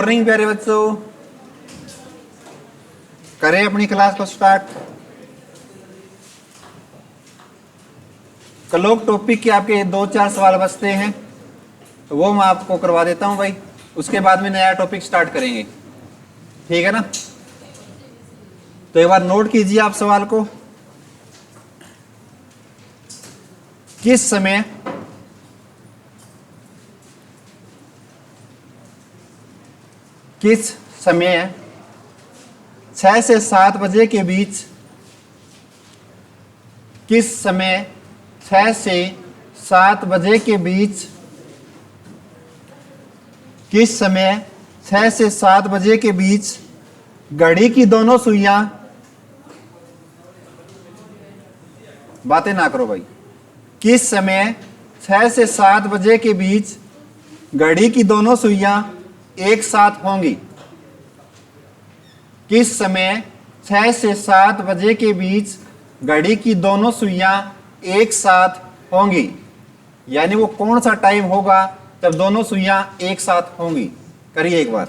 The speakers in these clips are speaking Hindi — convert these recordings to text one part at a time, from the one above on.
मॉर्निंग प्यारे बच्चों, करें अपनी क्लास को स्टार्ट। कल टॉपिक के आपके 2-4 सवाल बचते हैं, तो वो मैं आपको करवा देता हूं भाई। उसके बाद में नया टॉपिक स्टार्ट करेंगे, ठीक है ना। तो एक बार नोट कीजिए आप सवाल को। किस समय 6 से 7 बजे के बीच, किस समय 6 से 7 बजे के बीच, किस समय 6 से 7 बजे के बीच घड़ी की दोनों सुइयां, बातें ना करो भाई, किस समय 6 से 7 बजे के बीच घड़ी की दोनों सुइयां एक साथ होंगी। किस समय 6 से 7 बजे के बीच घड़ी की दोनों सुइयां एक साथ होंगी, यानी वो कौन सा टाइम होगा जब दोनों सुइयां एक साथ होंगी। करिए एक बार।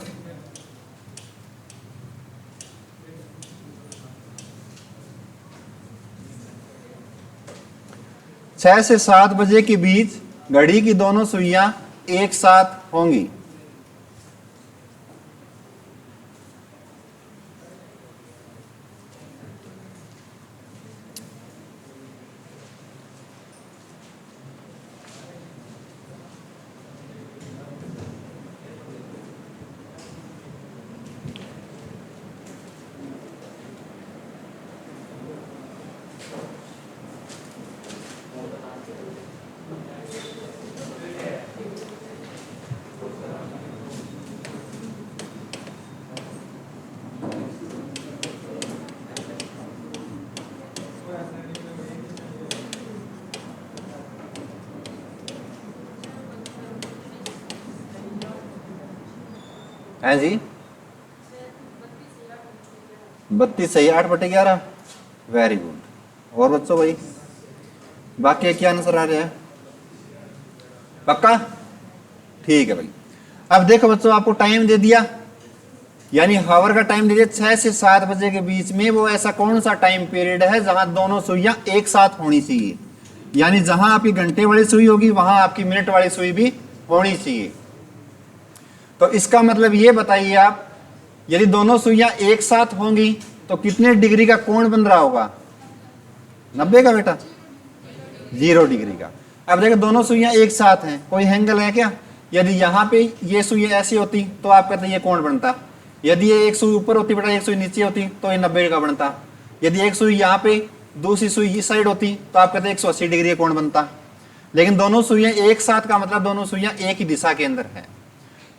छह से 7 बजे के बीच घड़ी की दोनों सुइयां एक साथ होंगी। है जी 32 सही, 8/11। Very good. और बच्चों भाई बाकी क्या आंसर आ रहा है? पक्का? ठीक है भाई। अब देखो बच्चों, आपको टाइम दे दिया, यानी हावर का टाइम दे दिया 6 से 7 बजे के बीच में। वो ऐसा कौन सा टाइम पीरियड है जहां दोनों सुइयां एक साथ होनी चाहिए, यानी जहां आपकी घंटे वाली सुई होगी वहां आपकी मिनट वाली सुई भी होनी चाहिए। तो इसका मतलब ये बताइए आप, यदि दोनों सुइयां एक साथ होंगी तो कितने डिग्री का कोण बन रहा होगा? 90 का बेटा, 0 डिग्री का। अब देखो दोनों सुइयां एक साथ हैं, कोई एंगल है क्या? यदि यहाँ पे ये सुई ऐसी होती तो आप कहते ये कोण बनता। यदि ये एक सुई ऊपर होती बेटा, एक सुई नीचे होती तो ये 90 का बनता। यदि एक सुई यहाँ पे दूसरी सुई इस साइड होती तो आप कहते 180 डिग्री का कोण बनता। लेकिन दोनों सुइयां एक साथ का मतलब दोनों सुइयां एक ही दिशा के अंदर है।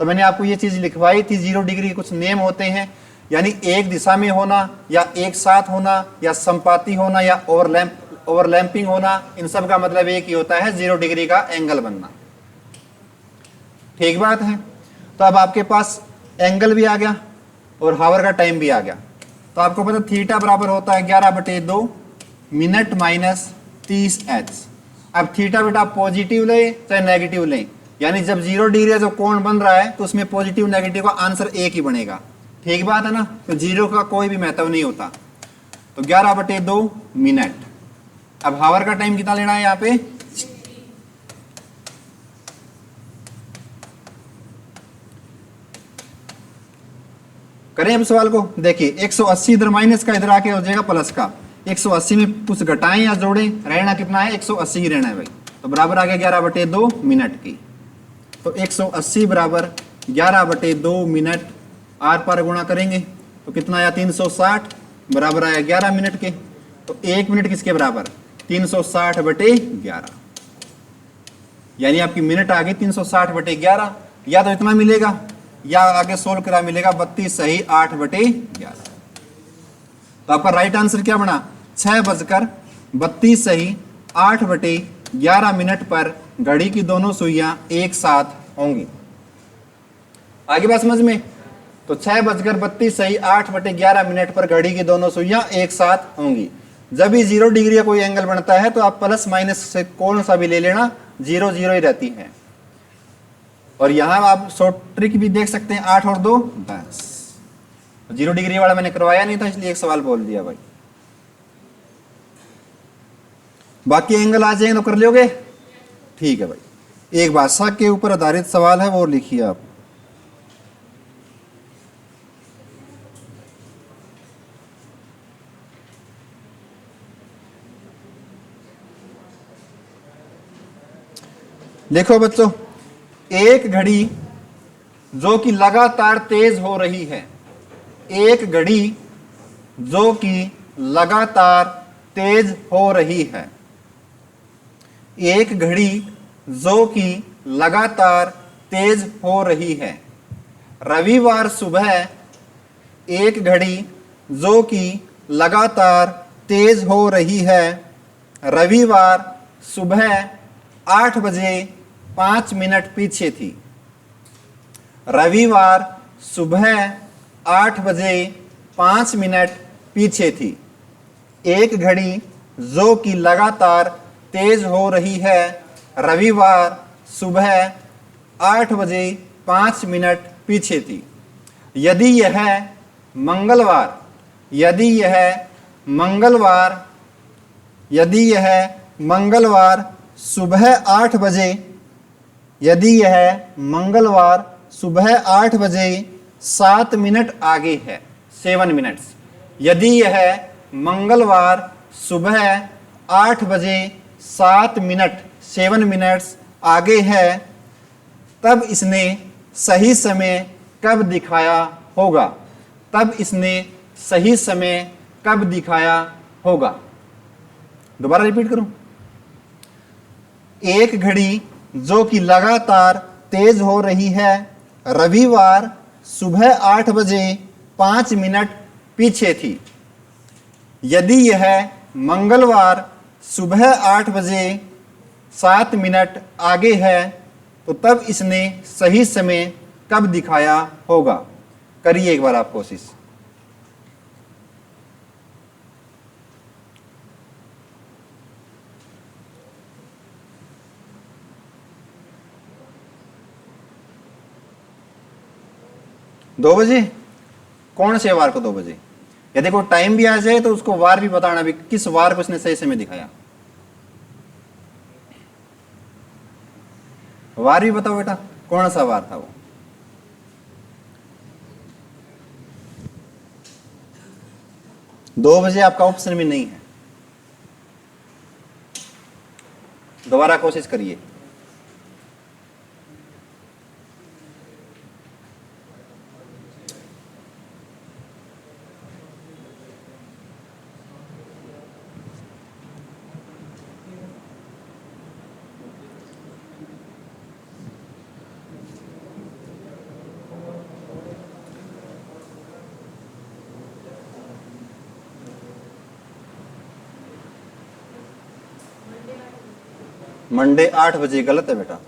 तो मैंने आपको ये चीज लिखवाई थी, 0 डिग्री के कुछ नेम होते हैं, यानी एक दिशा में होना या एक साथ होना या संपाती होना या ओवरलैंपिंग होना, इन सब का मतलब एक ही होता है 0 डिग्री का एंगल बनना। ठीक बात है। तो अब आपके पास एंगल भी आ गया और हावर का टाइम भी आ गया। तो आपको पता थीटा बराबर होता है 11/2 मिनट माइनस 30h। अब थीटा बेटा पॉजिटिव ले चाहे नेगेटिव ले, यानी जब 0 डिग्री जो कोण बन रहा है तो उसमें पॉजिटिव नेगेटिव का आंसर एक ही बनेगा। ठीक बात है ना। तो 0 का कोई भी महत्व नहीं होता। तो 11/2 मिनट। अब हावर का टाइम कितना लेना है यहाँ पे? करें अब सवाल को। देखिए 180 इधर माइनस का, इधर आके हो जाएगा प्लस का। 180 में कुछ घटाएं या जोड़ें, रहना कितना है? 180 ही रहना है भाई। तो बराबर आ गया 11/2 मिनट की। तो 180 बराबर 11/2 मिनट, आर पर गुणा करेंगे तो कितना आया? 360 बराबर आया 11 मिनट के। तो 1 मिनट किसके बराबर? 360/11, यानी आपकी मिनट आ गई 360/11। या तो इतना मिलेगा या आगे सोल्व करा मिलेगा 32 सही 8/11। तो आपका राइट आंसर क्या बना? 6:32 सही 8/11 मिनट पर घड़ी की दोनों सुइयां एक साथ होंगी। आगे बात समझ में? तो 6:32 सही 8/11 मिनट पर घड़ी की दोनों सुइयां एक साथ होंगी। जब भी 0 डिग्री का कोई एंगल बनता है तो आप प्लस माइनस से कौन सा भी ले लेना, 0 0 ही रहती है। और यहां आप शॉर्ट ट्रिक भी देख सकते हैं, 8 और 2 10। 0 डिग्री वाला मैंने करवाया नहीं था इसलिए एक सवाल बोल दिया भाई। बाकी एंगल आ जाएंगे तो कर लोगे, ठीक है भाई। एक भाषा के ऊपर आधारित सवाल है वो लिखिए आप। देखो बच्चों, एक घड़ी जो कि लगातार तेज हो रही है, एक घड़ी जो कि लगातार तेज हो रही है, एक घड़ी जो कि लगातार तेज हो रही है। रविवार सुबह एक घड़ी जो कि लगातार तेज हो रही है, रविवार सुबह 8 बजे 5 मिनट पीछे थी। रविवार सुबह 8 बजे 5 मिनट पीछे थी। एक घड़ी जो कि लगातार तेज हो रही है, रविवार सुबह 8 बजे 5 मिनट पीछे थी। यदि यह मंगलवार यदि यह मंगलवार सुबह 8 बजे यदि यह मंगलवार सुबह 8 बजे 7 मिनट आगे है, 7 मिनट्स। यदि यह मंगलवार सुबह 8 बजे 7 मिनट 7 मिनट्स आगे है, तब इसने सही समय कब दिखाया होगा? तब इसने सही समय कब दिखाया होगा? दोबारा रिपीट करूं। एक घड़ी जो कि लगातार तेज हो रही है, रविवार सुबह 8 बजे 5 मिनट पीछे थी। यदि यह मंगलवार सुबह 8 बजे 7 मिनट आगे है, तो तब इसने सही समय कब दिखाया होगा? करिए एक बार आप कोशिश। दो बजे? कौन से वार को 2 बजे? यदि कोई टाइम भी आ जाए तो उसको वार भी बताना भी, किस वार को उसने सही समय दिखाया। वार भी बताओ बेटा, कौन सा वार था वो? दो बजे आपका ऑप्शन में नहीं है। दोबारा कोशिश करिए। मंडे 8 बजे गलत है बेटा,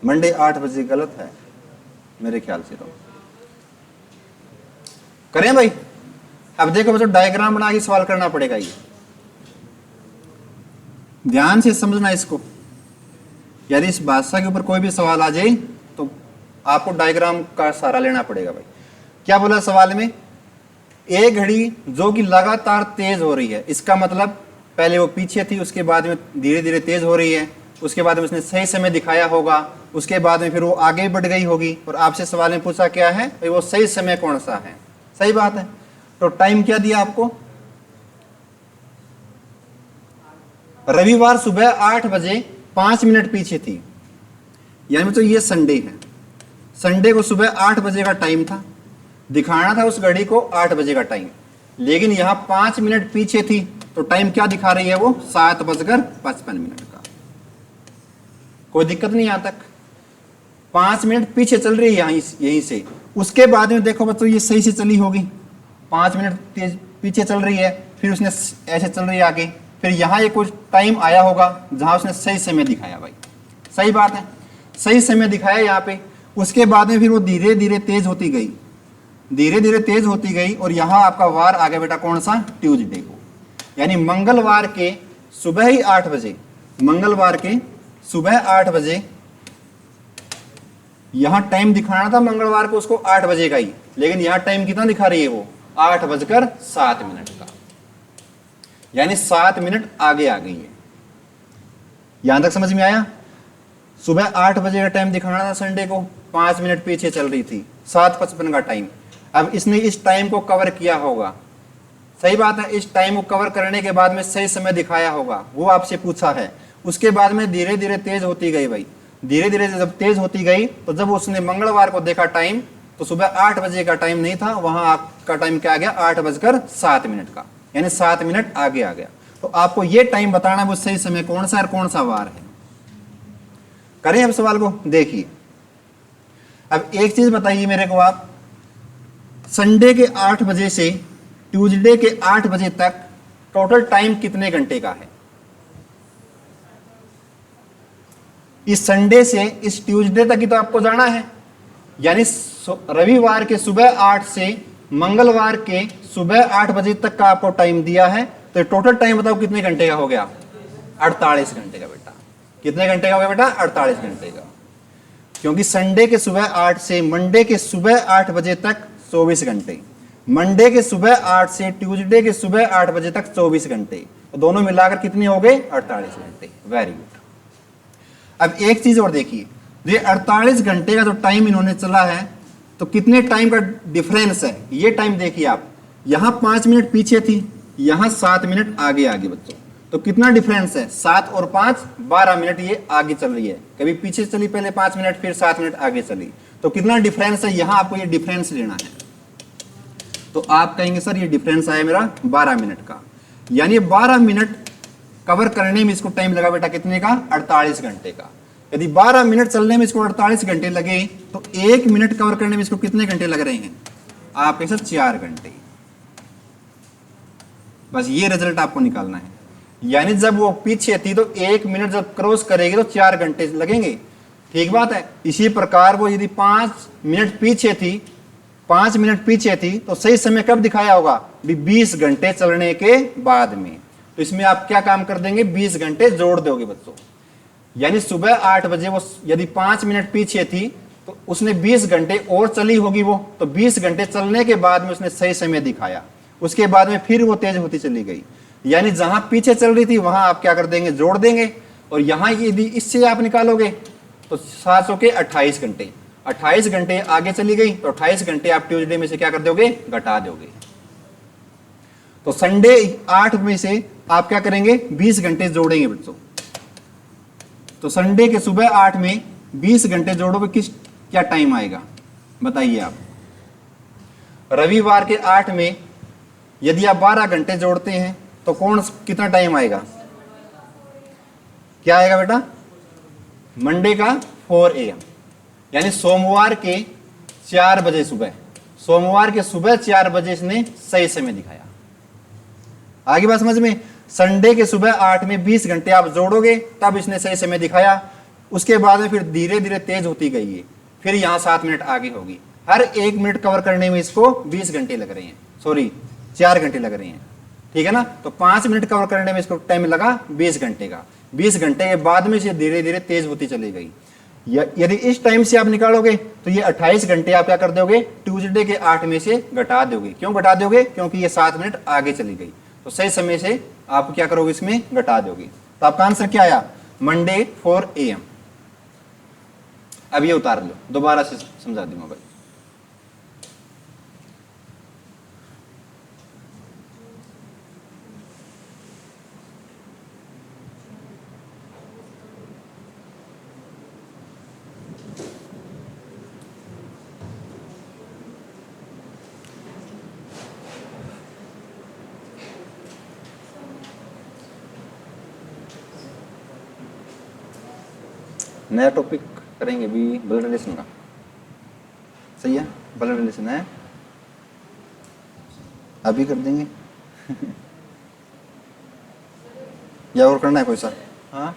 मंडे 8 बजे गलत है मेरे ख्याल से। तो करें भाई। अब देखो बच्चों, डायग्राम बना के सवाल करना पड़ेगा। ये ध्यान से समझना इसको। यदि इस भाषा के ऊपर कोई भी सवाल आ जाए तो आपको डायग्राम का सहारा लेना पड़ेगा भाई। क्या बोला सवाल में? एक घड़ी जो कि लगातार तेज हो रही है, इसका मतलब पहले वो पीछे थी, उसके बाद में धीरे धीरे तेज हो रही है, उसके बाद में उसने सही समय दिखाया होगा, उसके बाद में फिर वो आगे बढ़ गई होगी। और आपसे सवाल में पूछा क्या है भाई, वो सही समय कौन सा है? सही बात है। तो टाइम क्या दिया आपको? रविवार सुबह 8 बजे 5 मिनट पीछे थी, यानी तो ये संडे है। संडे को सुबह 8 बजे का टाइम था, दिखाना था उस घड़ी को 8 बजे का टाइम, लेकिन यहां 5 मिनट पीछे थी। तो टाइम क्या दिखा रही है वो? 7:55 का। कोई दिक्कत नहीं यहां तक। 5 मिनट पीछे चल रही है यहीं से। उसके बाद में देखो बच्चों, ये सही से चली होगी, 5 मिनट तेज पीछे चल रही है, फिर उसने ऐसे चल रही है आगे, फिर यहाँ ये कुछ टाइम आया होगा जहां उसने सही समय दिखाया भाई। सही बात है, सही समय दिखाया यहाँ पे। उसके बाद में फिर वो धीरे धीरे तेज होती गई, धीरे धीरे तेज होती गई, और यहाँ आपका वार आ गया बेटा कौन सा? ट्यूसडे को। यानी मंगलवार के सुबह ही 8 बजे, मंगलवार के सुबह 8 बजे यहां टाइम दिखाना था मंगलवार को उसको 8 बजे का ही, लेकिन यहां टाइम कितना दिखा रही है वो 8:07 का, यानी 7 मिनट आगे आ गई है। यहां तक समझ में आया? सुबह 8 बजे का टाइम दिखाना था संडे को, 5 मिनट पीछे चल रही थी, 7:55 का टाइम। अब इसने इस टाइम को कवर किया होगा, सही बात है, इस टाइम को कवर करने के बाद में सही समय दिखाया होगा, वो आपसे पूछा है। उसके बाद में धीरे धीरे तेज होती गई भाई, धीरे धीरे जब तेज होती गई तो जब उसने मंगलवार को देखा टाइम तो सुबह 8 बजे का टाइम नहीं था, वहां आपका टाइम क्या आ गया 8:07 का, यानी 7 मिनट आगे आ गया। तो आपको ये टाइम बताना है वो सही समय कौन सा और कौन सा वार है। करें अब सवाल को, देखिए अब एक चीज बताइए मेरे को आप, संडे के 8 बजे से ट्यूसडे के 8 बजे तक टोटल टाइम कितने घंटे का है? इस संडे से इस ट्यूसडे तक ही तो आपको जाना है, यानी रविवार के सुबह 8 से मंगलवार के सुबह 8 बजे तक का आपको टाइम दिया है, तो टोटल टाइम बताओ कितने घंटे का हो गया? 48 घंटे का बेटा। कितने घंटे का हो गया बेटा? 48 घंटे का, क्योंकि संडे के सुबह 8 से मंडे के सुबह 8 बजे तक 24 घंटे, मंडे के सुबह 8 से ट्यूसडे के सुबह 8 बजे तक 24 घंटे, तो दोनों मिलाकर कितने हो गए? 48 घंटे। Very good. अब एक चीज और देखिए, ये 48 घंटे का जो टाइम इन्होंने चला है, तो कितने टाइम का डिफरेंस है ये टाइम देखिए आप, यहां 5 मिनट पीछे थी, यहां 7 मिनट आगे आगे बच्चों, तो कितना डिफरेंस है? 7 और 5 12 मिनट ये आगे चल रही है, कभी पीछे चली पहले 5 मिनट फिर 7 मिनट आगे चली, तो कितना डिफरेंस है? यहां आपको ये डिफरेंस लेना है। तो आप कहेंगे सर ये डिफरेंस आया मेरा 12 मिनट का, यानी 12 मिनट कवर करने में इसको टाइम लगा बेटा कितने का? 48 घंटे का। यदि 12 मिनट चलने में इसको 48 घंटे लगे तो 1 मिनट कवर करने में इसको कितने घंटे लग रहे हैं? आप सर 4 घंटे। बस ये रिजल्ट आपको निकालना है, यानी जब वो पीछे थी तो 1 मिनट जब क्रॉस करेगी तो 4 घंटे लगेंगे, ठीक बात है। इसी प्रकार वो यदि 5 मिनट पीछे थी, 5 मिनट पीछे थी तो सही समय कब दिखाया होगा? 20 घंटे चलने के बाद में। तो इसमें आप क्या काम कर देंगे? 20 घंटे जोड़ दोगे बच्चों, यानी सुबह 8 बजे वो यदि 5 मिनट पीछे थी तो उसने 20 घंटे और चली होगी वो, तो 20 घंटे चलने के बाद में उसने सही समय दिखाया, उसके बाद में फिर वो तेज होती चली गई, यानी जहां पीछे चल रही थी वहां आप क्या कर देंगे? जोड़ देंगे। और यहां यदि इससे आप निकालोगे तो 700 के 28 घंटे, 28 घंटे आगे चली गई, तो 28 घंटे आप ट्यूसडे में से क्या कर दोगे? घटा दोगे। तो संडे 8 में से आप क्या करेंगे? 20 घंटे जोड़ेंगे बच्चों। तो संडे के सुबह 8 में 20 घंटे जोड़ोगे, किस क्या टाइम आएगा बताइए आप? रविवार के 8 में यदि आप 12 घंटे जोड़ते हैं तो कितना टाइम आएगा? क्या आएगा बेटा? मंडे का 4 AM, यानी सोमवार के 4 बजे सुबह, सोमवार के सुबह 4 बजे इसने सही समय दिखाया। आगे बात समझ में? संडे के सुबह 8 में 20 घंटे आप जोड़ोगे तब इसने सही समय दिखाया, उसके बाद में फिर धीरे धीरे तेज होती गई है, फिर यहां 7 मिनट आगे होगी। हर 1 मिनट कवर करने में इसको 20 घंटे लग रहे हैं, सॉरी 4 घंटे लग रहे हैं, ठीक है ना। तो 5 मिनट कवर करने में इसको टाइम लगा 20 घंटे का, 20 घंटे के बाद में इसे धीरे धीरे तेज होती चली गई। यदि इस टाइम से आप निकालोगे तो ये 28 घंटे आप क्या कर दोगे? ट्यूसडे के 8 में से घटा दोगे। क्यों घटा दोगे? क्योंकि ये 7 मिनट आगे चली गई, तो सही समय से आप क्या करोगे? इसमें घटा दोगे। तो आपका आंसर क्या आया? Monday 4 AM। अब ये उतार लो, दोबारा से समझा दूंगा भाई। नया टॉपिक करेंगे भी, ब्लड रिलेशन का, सही है? ब्लड रिलेशन है, अभी कर देंगे या और करना है कोई सा? हाँ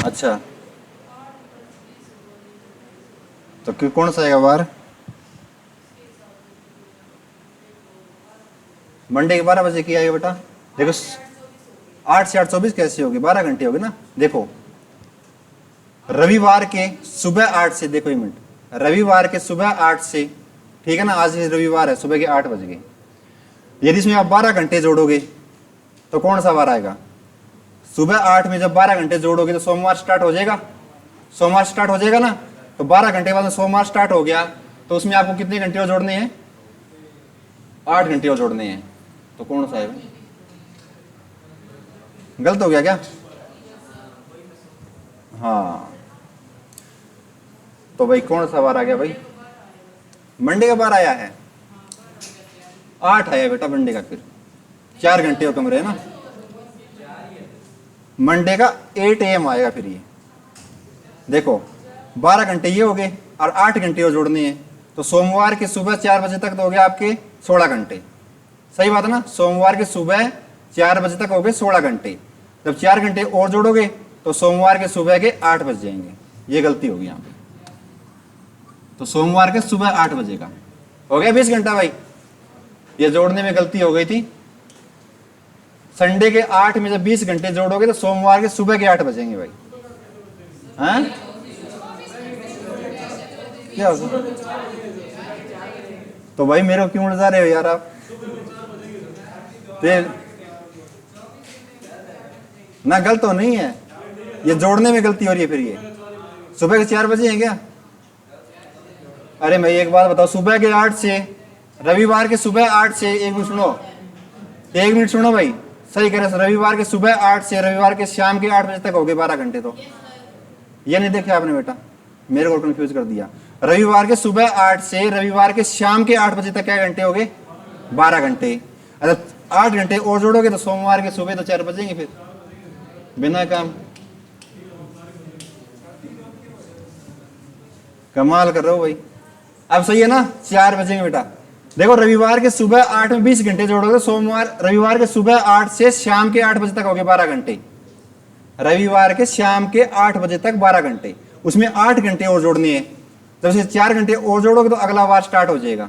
अच्छा, तो कौन सा आएगा बार? मंडे के 12 बजे की आएगा बेटा। देखो 8 से 8 24 कैसे होगी? 12 घंटे होगी ना। देखो रविवार के सुबह 8 से, देखो एक मिनट, रविवार के सुबह 8 से, ठीक है ना, आज रविवार है, सुबह के 8 बज गए। यदि इसमें आप 12 घंटे जोड़ोगे तो कौन सा वार आएगा? सुबह 8 में जब 12 घंटे जोड़ोगे तो सोमवार स्टार्ट हो जाएगा, सोमवार स्टार्ट हो जाएगा ना। तो 12 घंटे बाद में सोमवार स्टार्ट हो गया, तो उसमें आपको कितने घंटे और जोड़ने हैं? 8 घंटे और जोड़ने हैं। तो कौन सा है? गलत हो गया क्या? हाँ, तो भाई कौन सा बार आ गया भाई? मंडे का बार आया है, 8 आया बेटा मंडे का। फिर 4 घंटे और कम रहे ना, मंडे का 8 AM आएगा। फिर ये देखो 12 घंटे ये हो गए और 8 घंटे और जोड़ने हैं, तो सोमवार के सुबह 4 बजे तक तो हो गया आपके 16 घंटे। सही बात है ना, सोमवार के सुबह 4 बजे तक हो गए 16 घंटे। जब 4 घंटे और जोड़ोगे तो सोमवार के सुबह के 8 बज जाएंगे। ये गलती होगी यहाँ पे, तो सोमवार के सुबह 8 बजे का हो गया 20 घंटा भाई। ये जोड़ने में गलती हो गई थी। संडे के 8 में जब 20 घंटे जोड़ोगे तो सोमवार के सुबह के 8 बजेंगे भाई। हाँ क्या होगा? तो भाई मेरे को क्यों उड़ जा रहे हो यार आप? ना गलत तो नहीं है, ये जोड़ने में गलती हो रही है। फिर ये सुबह के 4 बजे हैं क्या? अरे मैं एक बात बताओ, सुबह के 8 से, रविवार के सुबह 8 से, एक मिनट सुनो, एक मिनट सुनो भाई, सही कह रहे हैं। रविवार के सुबह 8 से रविवार के शाम के 8 बजे तक हो गए 12 घंटे। तो ये नहीं देखा आपने बेटा, मेरे को कंफ्यूज कर दिया। रविवार के सुबह 8 से रविवार के शाम के 8 बजे तक क्या घंटे हो गए? 12 घंटे। अगर 8 घंटे और जोड़ोगे तो सोमवार के सुबह तो 4 बजेंगे फिर, बिना काम। कमाल कर रहे हो भाई। अब सही है ना, 4 बजेंगे बेटा। देखो रविवार के सुबह 8 में 20 घंटे जोड़ोगे, सोमवार रविवार के सुबह 8 से शाम के 8 बजे तक हो गए 12 घंटे। रविवार के शाम के 8 बजे तक 12 घंटे, उसमें 8 घंटे और जोड़ने हैं। जब से 4 घंटे और जोड़ोगे तो अगला वार स्टार्ट हो जाएगा।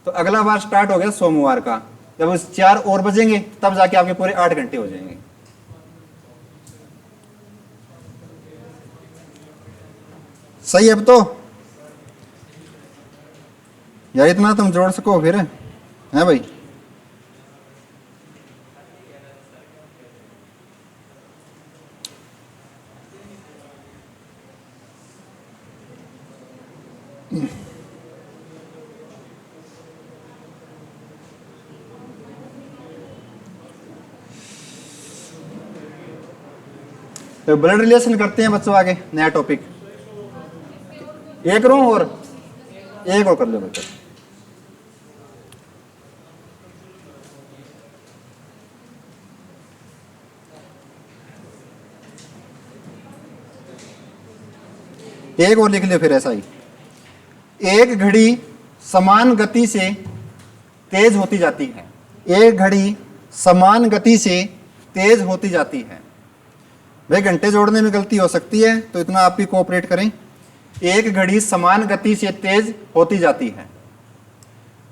तो अगला वार स्टार्ट हो गया सोमवार का, जब उस 4 और बजेंगे तब जाके आपके पूरे 8 घंटे हो जाएंगे। सही है अब तो यार, इतना तुम जोड़ सको फिर, है भाई? तो ब्लड रिलेशन करते हैं बच्चों, आगे नया टॉपिक। एक करूं और एक और कर लो बच्चों। एक और लिख लियो फिर ऐसा ही। एक घड़ी समान गति से तेज होती जाती है, एक घड़ी समान गति से तेज होती जाती है। भाई घंटे जोड़ने में गलती हो सकती है, तो इतना आप भी कोऑपरेट करें। एक घड़ी समान गति से तेज होती जाती है।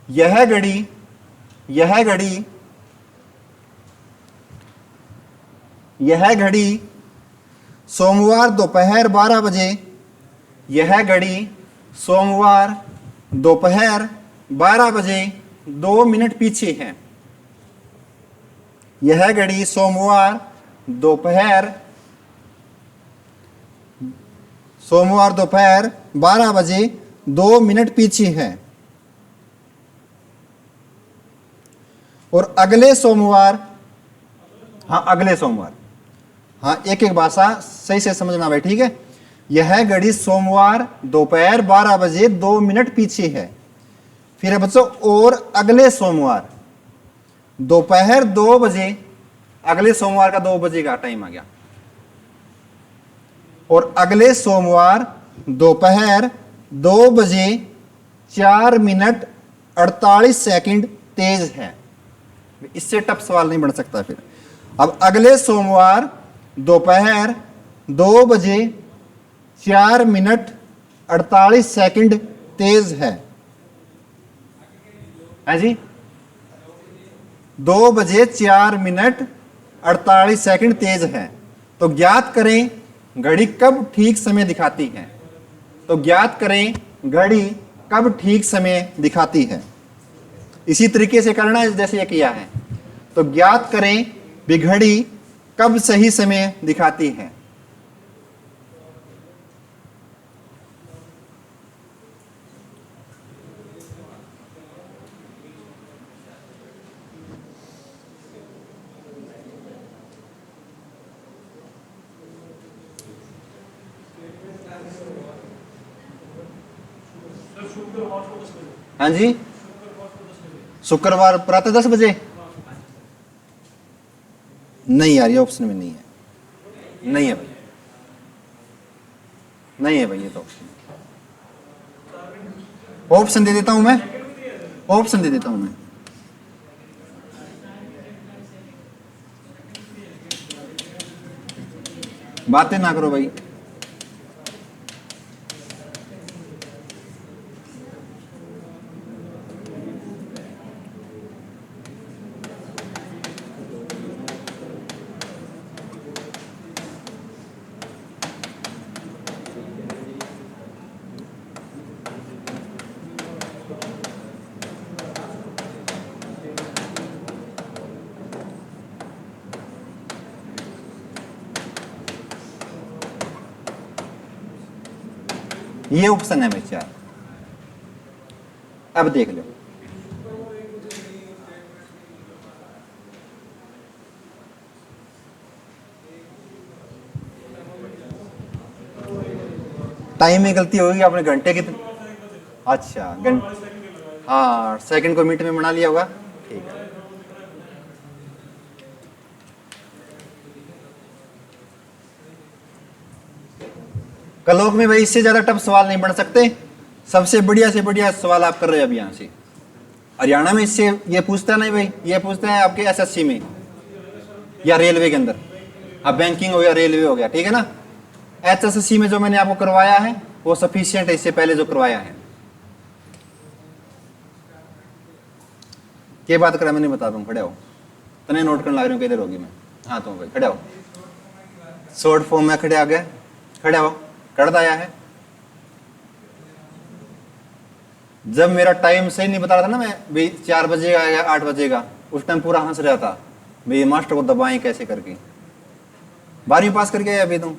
यह घड़ी सोमवार दोपहर 12 बजे, यह घड़ी सोमवार दोपहर 12 बजे 2 मिनट पीछे है। यह घड़ी सोमवार दोपहर 12 बजे 2 मिनट पीछे है। और अगले सोमवार, हाँ एक एक भाषा सही से समझना भाई, ठीक है। यह घड़ी सोमवार दोपहर 12 बजे 2 मिनट पीछे है। फिर है बच्चों, और अगले सोमवार दोपहर 2 बजे, अगले सोमवार का 2 बजे का टाइम आ गया। और अगले सोमवार दोपहर 2 बजे 4 मिनट 48 सेकंड तेज है। इससे टफ सवाल नहीं बन सकता। फिर अब अगले सोमवार दोपहर 2 बजे 4 मिनट 48 सेकंड तेज है जी। 2 बजे 4 मिनट 48 सेकंड तेज है। तो ज्ञात करें घड़ी कब ठीक समय दिखाती है। तो ज्ञात करें घड़ी कब ठीक समय दिखाती है। इसी तरीके से करना है जैसे ये किया है। तो ज्ञात करें भी घड़ी कब सही समय दिखाती है। हाँ जी, शुक्रवार प्रातः 10 बजे। नहीं यार, ये ऑप्शन में नहीं है, नहीं है भाई, नहीं है भाई, ये तो ऑप्शन दे देता हूं मैं, ऑप्शन दे देता हूं मैं। बातें ना करो भाई। ये ऑप्शन है भाई 4। अब देख लो, टाइम में गलती होगी, आपने घंटे कितने, अच्छा घंटे, हाँ सेकंड को मिनट में बना लिया होगा, ठीक है। कलोक में भाई इससे ज्यादा टफ सवाल नहीं बन सकते। सबसे बढ़िया से बढ़िया सवाल आप कर रहे हो अभी यहाँ से। हरियाणा में इससे ये पूछता नहीं भाई, ये पूछता है आपके एसएससी में या रेलवे के अंदर। अब बैंकिंग हो गया, रेलवे हो गया, ठीक है ना। एचएसएससी में जो मैंने आपको करवाया है वो सफिशियंट है, इससे पहले जो करवाया है। क्या बात करा मैंने, बता दूं, खड़े हो तने नोट करने लग रही हूँ, किधर होगी मैं। हाँ तो भाई खड़े हो, शॉर्ट फॉर्म में खड़े आ गए, खड़े हो, कर आया है। जब मेरा टाइम सही नहीं बता रहा था ना, मैं भाई 4 बजेगा या 8 बजेगा, उस टाइम पूरा हंस रहा था भाई मास्टर को दबाएं कैसे करके। 12वीं पास करके आया अभी तुम,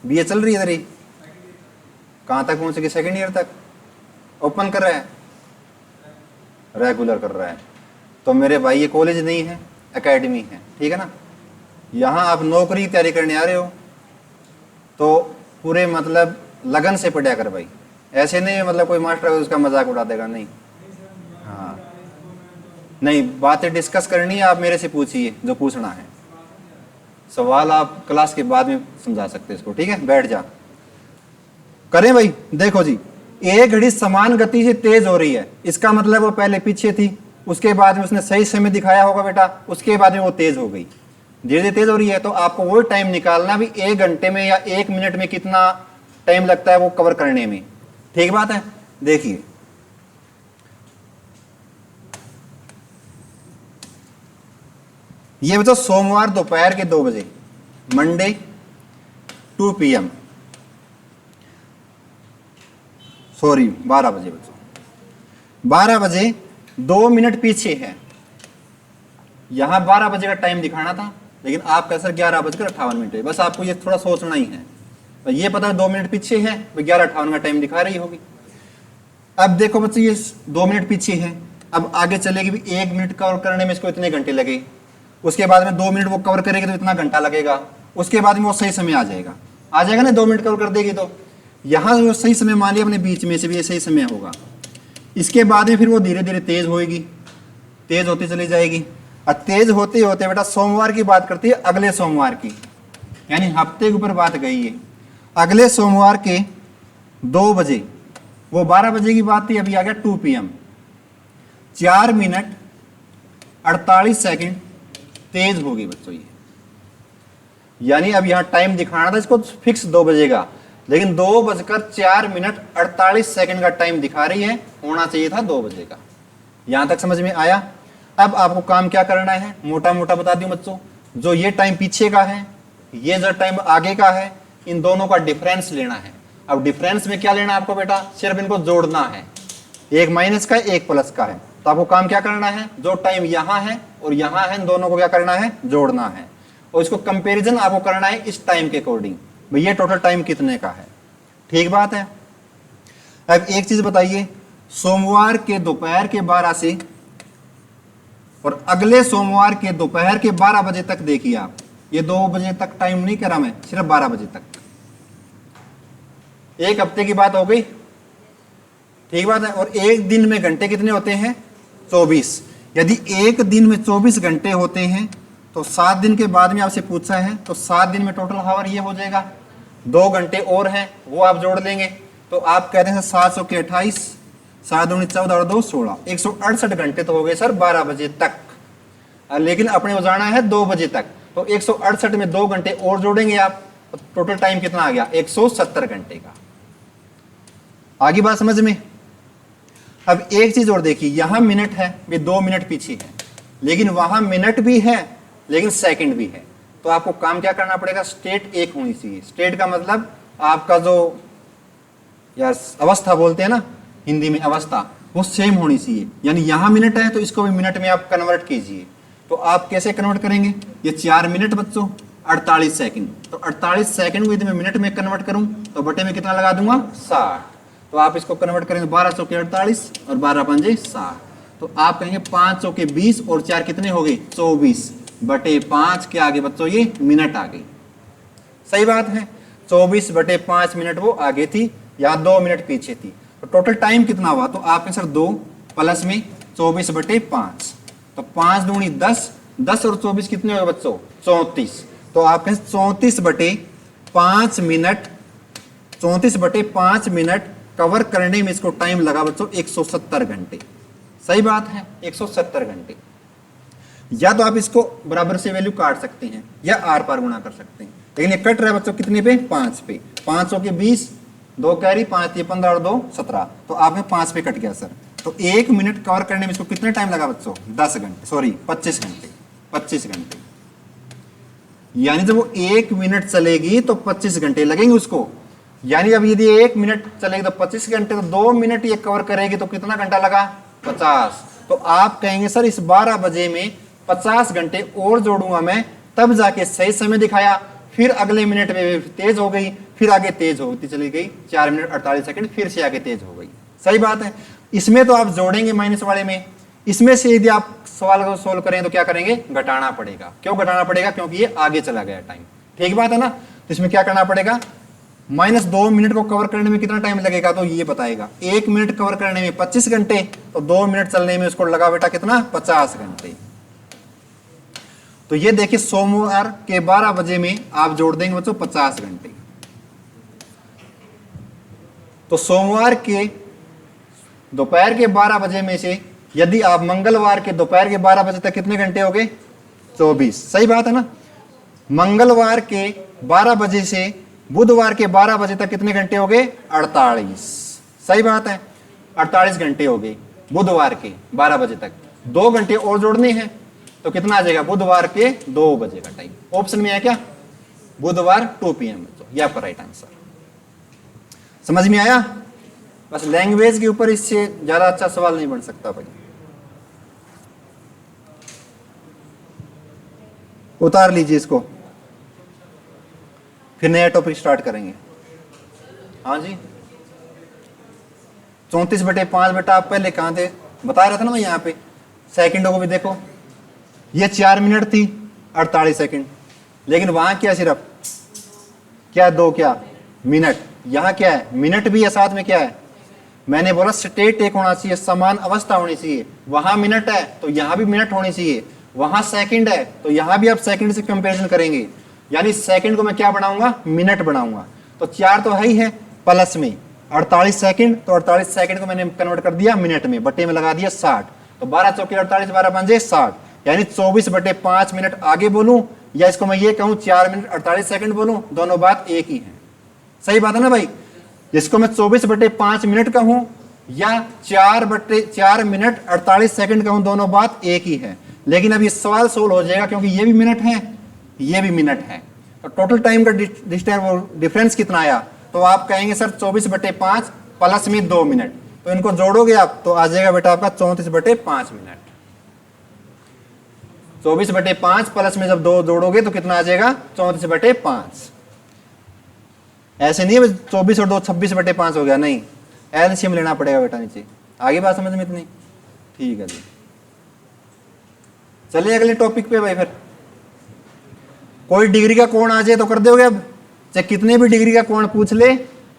बीए चल रही है इधर ही, कहां तक पहुंचेगी, सेकंड ईयर तक ओपन कर रहा है, रेगुलर कर रहा है। तो मेरे भाई ये कॉलेज नहीं है, एकेडमी है, ठीक है ना। यहाँ आप नौकरी की तैयारी करने आ रहे हो तो पूरे मतलब लगन से पढ़ा कर भाई, ऐसे नहीं मतलब कोई मास्टर उसका मजाक उड़ा देगा, नहीं। हाँ नहीं, बातें डिस्कस करनी है, आप मेरे से पूछिए जो पूछना है। सवाल आप क्लास के बाद में समझा सकते हैं इसको, ठीक है। बैठ जा, करें भाई। देखो जी, एक घड़ी समान गति से तेज हो रही है, इसका मतलब वो पहले पीछे थी, उसके बाद में उसने सही समय दिखाया होगा बेटा, उसके बाद में वो तेज हो गई, धीरे धीरे तेज हो रही है। तो आपको वो टाइम निकालना भी 1 घंटे में या 1 मिनट में कितना टाइम लगता है वो कवर करने में, ठीक बात है। देखिए ये बच्चों सोमवार दोपहर के 2 बजे, मंडे 2 PM, सॉरी 12 बजे बच्चों, 12 बजे 2 मिनट पीछे है। यहां 12 बजे का टाइम दिखाना था, लेकिन आप कैसे 11:58 है। बस आपको ये थोड़ा सोचना ही है, ये पता है 2 मिनट पीछे है, 11:58 का टाइम दिखा रही होगी। अब देखो बच्चे ये 2 मिनट पीछे है, अब आगे चलेगी भी 1 मिनट कवर करने में इसको इतने घंटे लगे, उसके बाद में 2 मिनट वो कवर करेगी तो इतना घंटा लगेगा, उसके बाद में वो सही समय आ जाएगा ना, 2 मिनट कवर कर देगी तो यहाँ वो सही समय मान लिया अपने, बीच में से भी ये सही समय होगा। इसके बाद में फिर वो धीरे धीरे तेज होएगी, तेज होती चली जाएगी। और तेज होते होते बेटा सोमवार की बात करती है, अगले सोमवार की, यानी हफ्ते के ऊपर बात गई है। अगले सोमवार के 2 बजे, वो 12 बजे की बात थी, अभी आ गया 2 PM, 4 मिनट 48 सेकंड तेज होगी बच्चों ये। यानी अब यहां टाइम दिखाना था इसको फिक्स 2 बजे का, लेकिन 2:04 का टाइम दिखा रही है, होना चाहिए था 2 बजे का। यहां तक समझ में आया। अब आपको काम क्या करना है, मोटा मोटा बता दूं बच्चों, जो ये टाइम पीछे का है ये जो टाइम आगे का है, इन दोनों का डिफरेंस लेना है। अब डिफरेंस में क्या लेना है आपको बेटा, सिर्फ इनको जोड़ना है, एक माइनस का एक प्लस का है। तो आपको काम क्या करना है, जो टाइम यहाँ है और यहाँ है, इन दोनों को क्या करना है, जोड़ना है, और इसको कंपैरिजन आपको करना है इस टाइम के अकॉर्डिंग, भाई ये टोटल टाइम कितने का है। ठीक बात है। अब एक चीज बताइए, सोमवार के दोपहर के 12 से और अगले सोमवार के दोपहर के 12 बजे तक देखिए आप, ये 2 बजे तक टाइम नहीं करा मैं, सिर्फ 12 बजे तक, एक हफ्ते की बात हो गई। ठीक बात है। और एक दिन में घंटे कितने होते हैं, 24। यदि एक दिन में 24 घंटे होते हैं तो 7 दिन के बाद में आपसे पूछा है, तो 7 दिन में टोटल हावर ये हो जाएगा, 2 घंटे और हैं वो आप जोड़ लेंगे, तो आप कहते हैं 700 के 28, 7 दूनी 14 और 2 16, 168 घंटे तो हो गए सर 12 बजे तक। लेकिन अपने को जाना है 2 बजे तक, तो 168 में 2 घंटे और जोड़ेंगे आप, तो टोटल टाइम कितना आ गया, 170 घंटे का। आगे बात समझ में। अब एक चीज और देखिए, यहां मिनट है, भी 2 मिनट पीछे है, लेकिन वहां मिनट भी है लेकिन सेकंड भी है। तो आपको काम क्या करना पड़ेगा, स्टेट एक होनी चाहिए। स्टेट का मतलब आपका जो यार अवस्था बोलते हैं ना हिंदी में, अवस्था, वो सेम होनी चाहिए। यानी यहां मिनट है तो इसको भी मिनट में आप कन्वर्ट कीजिए। तो आप कैसे कन्वर्ट करेंगे, ये 4 मिनट बच्चों 48 सेकंड, तो 48 सेकंड को यदि मैं मिनट में कन्वर्ट करूं तो बटे में कितना लगा दूंगा, 60। तो आप इसको कन्वर्ट करेंगे 1200 के 48 और 12 पंजे 60, तो आप कहेंगे 500 के 20 और 4 कितने हो गए, 24 बटे 5 के आगे बच्चों ये मिनट आ गई। सही बात है, 24 बटे 5 मिनट वो आगे थी, यहाँ 2 मिनट पीछे थी। तो टोटल टाइम कितना हुआ, तो आपके सर 2 प्लस में 24 बटे 5, तो 5 दूनी 10, 10 और 24 कितने हो गए बच्चों, 34। तो आप कहें 34 बटे 5 मिनट, 34 बटे 5 मिनट कवर करने में इसको टाइम लगा बच्चों 170 घंटे। सही बात है, 170 घंटे। या तो आप इसको बराबर से वैल्यू काट सकते हैं या आर पार गुणा कर सकते हैं, लेकिन ये कट रहा है बच्चों कितने पे, 5 पे। 500 के 20, 2 कैरी 5 ये 15 और 2 17, तो आपने 5 पे कट गया सर। तो 1 मिनट कवर करने में इसको कितने टाइम लगा बच्चों, 10 घंटे, सॉरी 25 घंटे, 25 घंटे। यानी जब वो 1 मिनट चलेगी तो 25 घंटे लगेंगे उसको। यानी अब यदि 1 मिनट चलेगी तो 25 घंटे, तो 2 मिनट ये कवर करेगी तो कितना घंटा लगा, 50। तो आप कहेंगे सर इस 12 बजे में 50 घंटे और जोड़ूंगा मैं, तब जाके सही समय दिखाया। फिर अगले मिनट में तेज हो गई, फिर आगे तेज होती चली गई, 4 मिनट 48 सेकंड फिर से आगे तेज हो गई। सही बात है। इसमें तो आप जोड़ेंगे माइनस वाले में, इसमें से यदि आप सवाल को सोल्व करें तो क्या करेंगे, घटाना पड़ेगा। क्यों घटाना पड़ेगा, क्योंकि ये आगे चला गया टाइम। ठीक बात है ना। तो इसमें क्या करना पड़ेगा, -2 मिनट को कवर करने में कितना टाइम लगेगा, तो ये बताएगा। 1 मिनट कवर करने में 25 घंटे, तो 2 मिनट चलने में उसको लगा बेटा कितना, 50 घंटे। तो ये देखिए सोमवार के 12 बजे में आप जोड़ देंगे बच्चों 50 घंटे। तो सोमवार के दोपहर के 12 बजे में से यदि आप मंगलवार के दोपहर के 12 बजे तक कितने घंटे हो गए, 24। सही बात है ना। मंगलवार के 12 बजे से बुधवार के 12 बजे तक कितने घंटे हो गए, 48। सही बात है, 48 घंटे हो गए बुधवार के 12 बजे तक। 2 घंटे और जोड़ने हैं तो कितना आ जाएगा, बुधवार के 2 बजे का टाइम। ऑप्शन में है क्या, बुधवार 2 PM। यह आपका राइट आंसर। समझ में आया। बस लैंग्वेज के ऊपर इससे ज्यादा अच्छा सवाल नहीं बन सकता भाई। उतार लीजिए इसको, फिर नया टॉपिक स्टार्ट करेंगे। हाँ जी, 34 बटे 5 बेटा आप पहले कहां थे, बता रहा था ना मैं। यहाँ पे सेकंडों को भी देखो, ये 4 मिनट थी 48 सेकंड, लेकिन वहां क्या सिर्फ क्या 2 क्या मिनट, यहाँ क्या है मिनट भी है, साथ में क्या है, मैंने बोला स्टेट एक होना चाहिए, समान अवस्था होनी चाहिए। वहां मिनट है तो यहाँ भी मिनट होनी चाहिए, वहां सेकंड है तो यहाँ भी आप सेकंड से कंपैरिजन करेंगे। यानी सेकंड को मैं क्या बनाऊंगा, मिनट बनाऊंगा। तो 4 तो है ही है, प्लस में 48 सेकंड, तो 48 सेकंड को मैंने कन्वर्ट कर दिया मिनट में, बटे में लगा दिया 60। तो 12 चौके 48, 12 पंजे 60, यानी 24 बटे 5 मिनट आगे बोलूं या इसको मैं ये कहूं 4 मिनट 48 सेकंड बोलूं, दोनों बात एक ही है। सही बात है ना भाई। जिसको मैं 24 बटे 5 मिनट कहूं या 4 मिनट 48 सेकंड कहूं, दोनों बात एक ही है। लेकिन अब ये सवाल सोल्व हो जाएगा क्योंकि ये भी मिनट है, ये भी मिनट है। तो टोटल टाइम का डिफरेंस कितना आया, तो आप कहेंगे सर 24/5 प्लस में 2 मिनट, तो इनको जोड़ोगे आप तो आ जाएगा बेटा आपका 34/5 मिनट। 24/5 प्लस में जब 2 जोड़ोगे तो कितना आ जाएगा 34/5। ऐसे नहीं है 24 और 2 26/5 हो गया, नहीं, एलसीएम लेना पड़ेगा बेटा नीचे। आगे बात समझ में इतनी, ठीक है जी। चलिए अगले टॉपिक पे भाई, फिर कोई डिग्री का कोण आ जाए तो कर दोगे। अब चाहे कितने भी डिग्री का कोण पूछ ले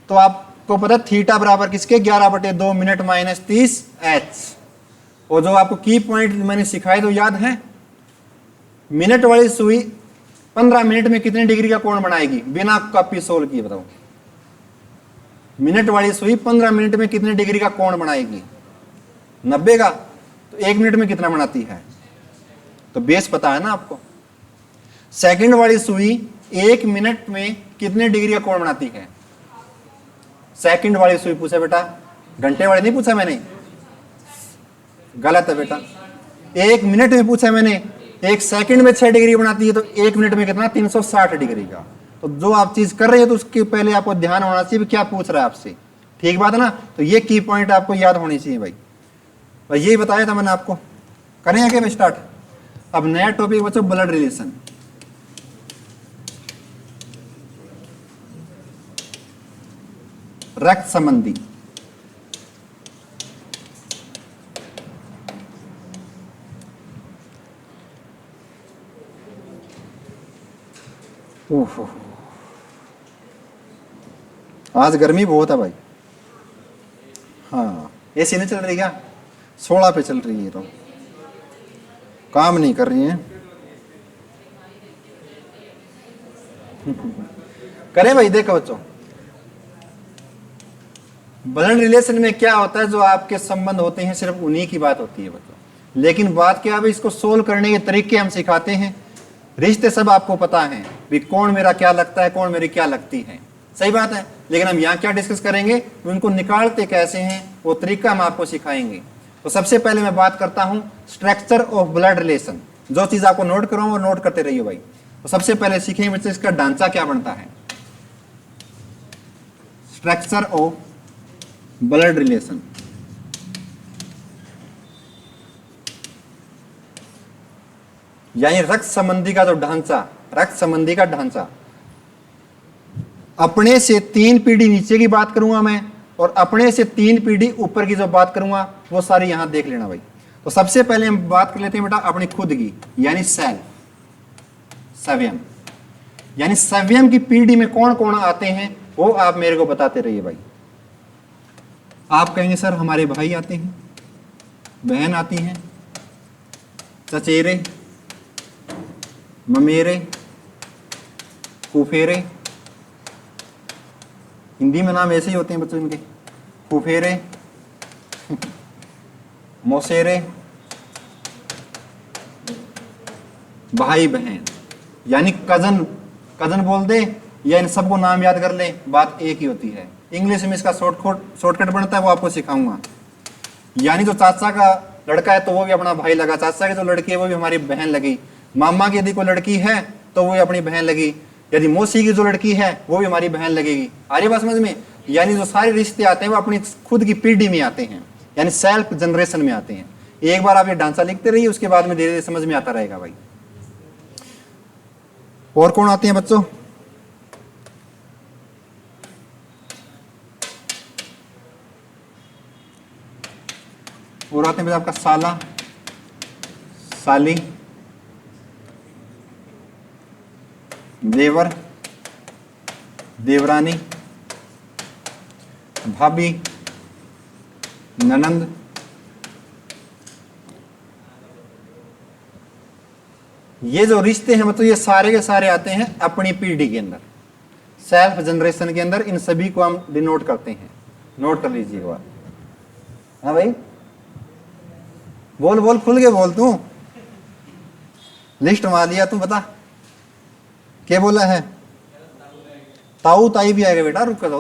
तो आपको पता थीटा बराबर किसके 11/2 मिनट माइनस 30 एच। और जो आपको की पॉइंट मैंने सिखाए तो याद है, मिनट वाली सुई 15 मिनट में कितने डिग्री का कोण बनाएगी बिना कॉपी सोल्व किए, बताओ। मिनट वाली सुई 15 मिनट में कितने डिग्री का कोण बनाएगी, 90 का। तो 1 मिनट में कितना बनाती है, तो बेस पता है ना आपको। सेकंड वाली सुई 1 मिनट में कितने डिग्री का कोण बनाती है, सेकंड वाली सुई पूछा बेटा, घंटे वाली नहीं पूछा मैंने, गलत है बेटा। 1 मिनट में पूछा मैंने, 1 सेकंड में 6 डिग्री बनाती है, तो 1 मिनट में कितना 360 डिग्री का। तो जो आप चीज कर रहे हैं तो उसके पहले आपको ध्यान होना चाहिए क्या पूछ रहा है आपसे, ठीक बात है ना। तो ये की पॉइंट आपको याद होनी चाहिए भाई। भाई यही बताया था मैंने आपको। करें आगे में स्टार्ट। अब नया टॉपिक बच्चों ब्लड रिलेशन। रक्त संबंधी। ओहो, आज गर्मी बहुत है भाई। हाँ, एसी नहीं चल रही क्या, 16 पे चल रही है, तो काम नहीं कर रही है। करें भाई, देखो बच्चों, ब्लड रिलेशन में क्या होता है, जो आपके संबंध होते हैं सिर्फ उन्हीं की बात होती है बच्चों। लेकिन बात क्या है, इसको सोल्व करने के तरीके हम सिखाते हैं। रिश्ते सब आपको पता है भी, कौन मेरा क्या लगता है, कौन मेरी क्या लगती है, सही बात है। लेकिन हम यहाँ क्या डिस्कस करेंगे, उनको निकालते कैसे हैं वो तरीका हम आपको सिखाएंगे। तो सबसे पहले मैं बात करता हूँ स्ट्रक्चर ऑफ ब्लड रिलेशन। जो चीज आपको नोट कराऊं वो नोट करते रहिए भाई। तो सबसे पहले सीखेंगे बच्चे इसका ढांचा क्या बनता है। Structure of blood relation. यानी रक्त संबंधी का जो ढांचा, रक्त संबंधी का ढांचा। अपने से 3 पीढ़ी नीचे की बात करूंगा मैं, और अपने से 3 पीढ़ी ऊपर की जो बात करूंगा वो सारी यहां देख लेना भाई। तो सबसे पहले हम बात कर लेते हैं बेटा अपनी खुद की, यानी सेल, सव्यम। यानी सव्यम की पीढ़ी में कौन कौन आते हैं वो आप मेरे को बताते रहिए भाई। आप कहेंगे सर हमारे भाई आते हैं, बहन आती हैं, चचेरे, ममेरे, फूफेरे। हिंदी में नाम ऐसे ही होते हैं बच्चों इनके, फूफेरे, मौसेरे, भाई बहन, यानी कजन। कजन बोल दे या इन सबको नाम याद कर ले, बात एक ही होती है। इंग्लिश में इसका शॉर्टकट बनता है, वो आपको सिखाऊंगा। यानी जो चाचा का लड़का है तो वो भी अपना भाई लगा, चाचा की जो लड़की है वो भी हमारी बहन लगी, मामा की यदि कोई लड़की है तो वो अपनी बहन लगी, यदि मौसी की जो लड़की है वो भी हमारी बहन लगेगी। आ रही बात समझ में। यानी जो सारे रिश्ते आते हैं वो अपनी खुद की पीढ़ी में आते हैं, यानी सेल्फ जनरेशन में आते हैं। एक बार आप ये ढांचा लिखते रहिए, उसके बाद में धीरे धीरे समझ में आता रहेगा भाई। और कौन आते हैं बच्चों, और आते हैं आपका साला, साली, देवर, देवरानी, भाभी, ननंद, ये जो रिश्ते हैं मतलब ये सारे के सारे आते हैं अपनी पीढ़ी के अंदर, सेल्फ जनरेशन के अंदर। इन सभी को हम डिनोट करते हैं, नोट कर लीजिए एक बार। हाँ भाई, बोल बोल, खुल के बोल, तू लिस्ट मार लिया, तू बता क्या बोला है। ताऊ ताई भी आएगा बेटा, रुक दो,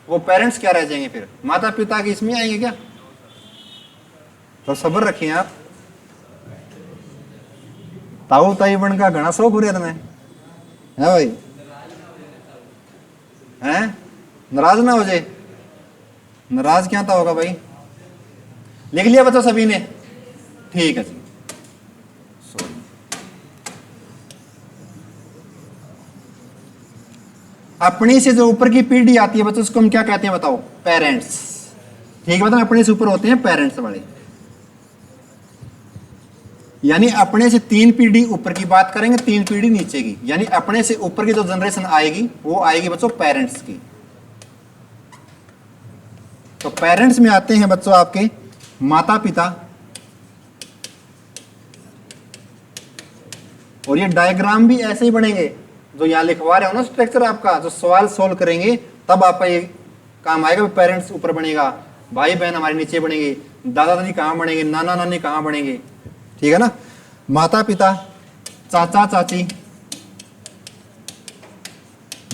वो पेरेंट्स क्या रह जाएंगे, फिर माता पिता के इसमें आएंगे क्या, तो सब्र रखिए आप। ताऊ ताई बन का घना शौक हो रहा तुम्हें, है भाई, हैं? नाराज ना हो जाए, नाराज क्या था होगा भाई। लिख लिया बच्चों सभी ने? ठीक है जी। सॉरी, अपनी से जो ऊपर की पीढ़ी आती है बच्चों, उसको हम क्या कहते हैं बताओ? पेरेंट्स। ठीक है, बताओ, अपने से ऊपर होते हैं पेरेंट्स वाले। यानी अपने से 3 पीढ़ी ऊपर की बात करेंगे, 3 पीढ़ी नीचे की, यानी अपने से ऊपर की जो जनरेशन आएगी वो आएगी बच्चों पेरेंट्स की। तो पेरेंट्स में आते हैं बच्चों आपके माता पिता, और ये डायग्राम भी ऐसे ही बनेंगे जो यहां लिखवा रहे हो ना, स्ट्रक्चर आपका जो सवाल सोल्व करेंगे तब आपका ये काम आएगा। पेरेंट्स ऊपर बनेगा, भाई बहन हमारे नीचे बनेंगे, दादा दादी कहां बनेंगे, नाना नानी कहां बनेंगे, ठीक है ना। माता पिता, चाचा चाची,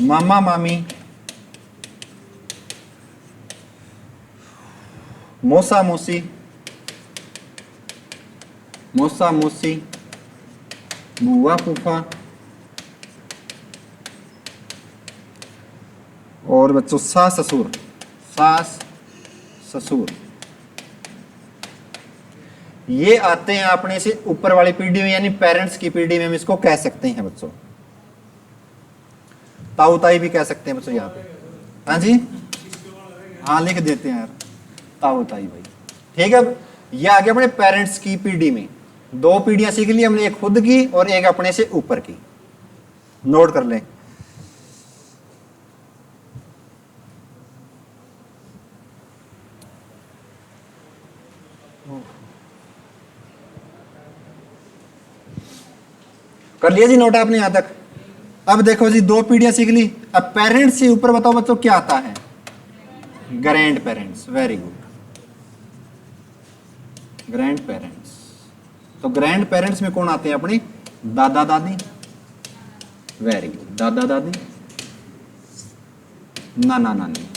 मामा मामी, मौसा मौसी, मौसा मौसी, बुआ फूफा, और बच्चों सास ससुर, सास ससुर। ये आते हैं अपने से ऊपर वाली पीढ़ी में, यानी पेरेंट्स की पीढ़ी में हम इसको कह सकते हैं बच्चों। ताऊ ताई भी कह सकते हैं बच्चों यहाँ पे। हाँ जी, हाँ लिख देते हैं यार, ताऊ ताई भाई। ठीक है, ये आ गया अपने पेरेंट्स की पीढ़ी में। 2 पीढ़ियां सीख ली हमने, एक खुद की और एक अपने से ऊपर की। नोट कर लें। कर लिया जी नोट आपने यहां तक? अब देखो जी, 2 पीढ़ियां सीख ली। अब पेरेंट्स से ऊपर बताओ बच्चों क्या आता है? Grand parents. Very good, grand parents. तो ग्रैंड पेरेंट्स में कौन आते हैं अपने? दादा दादी। वेरी गुड, दादा दादी, नाना नानी।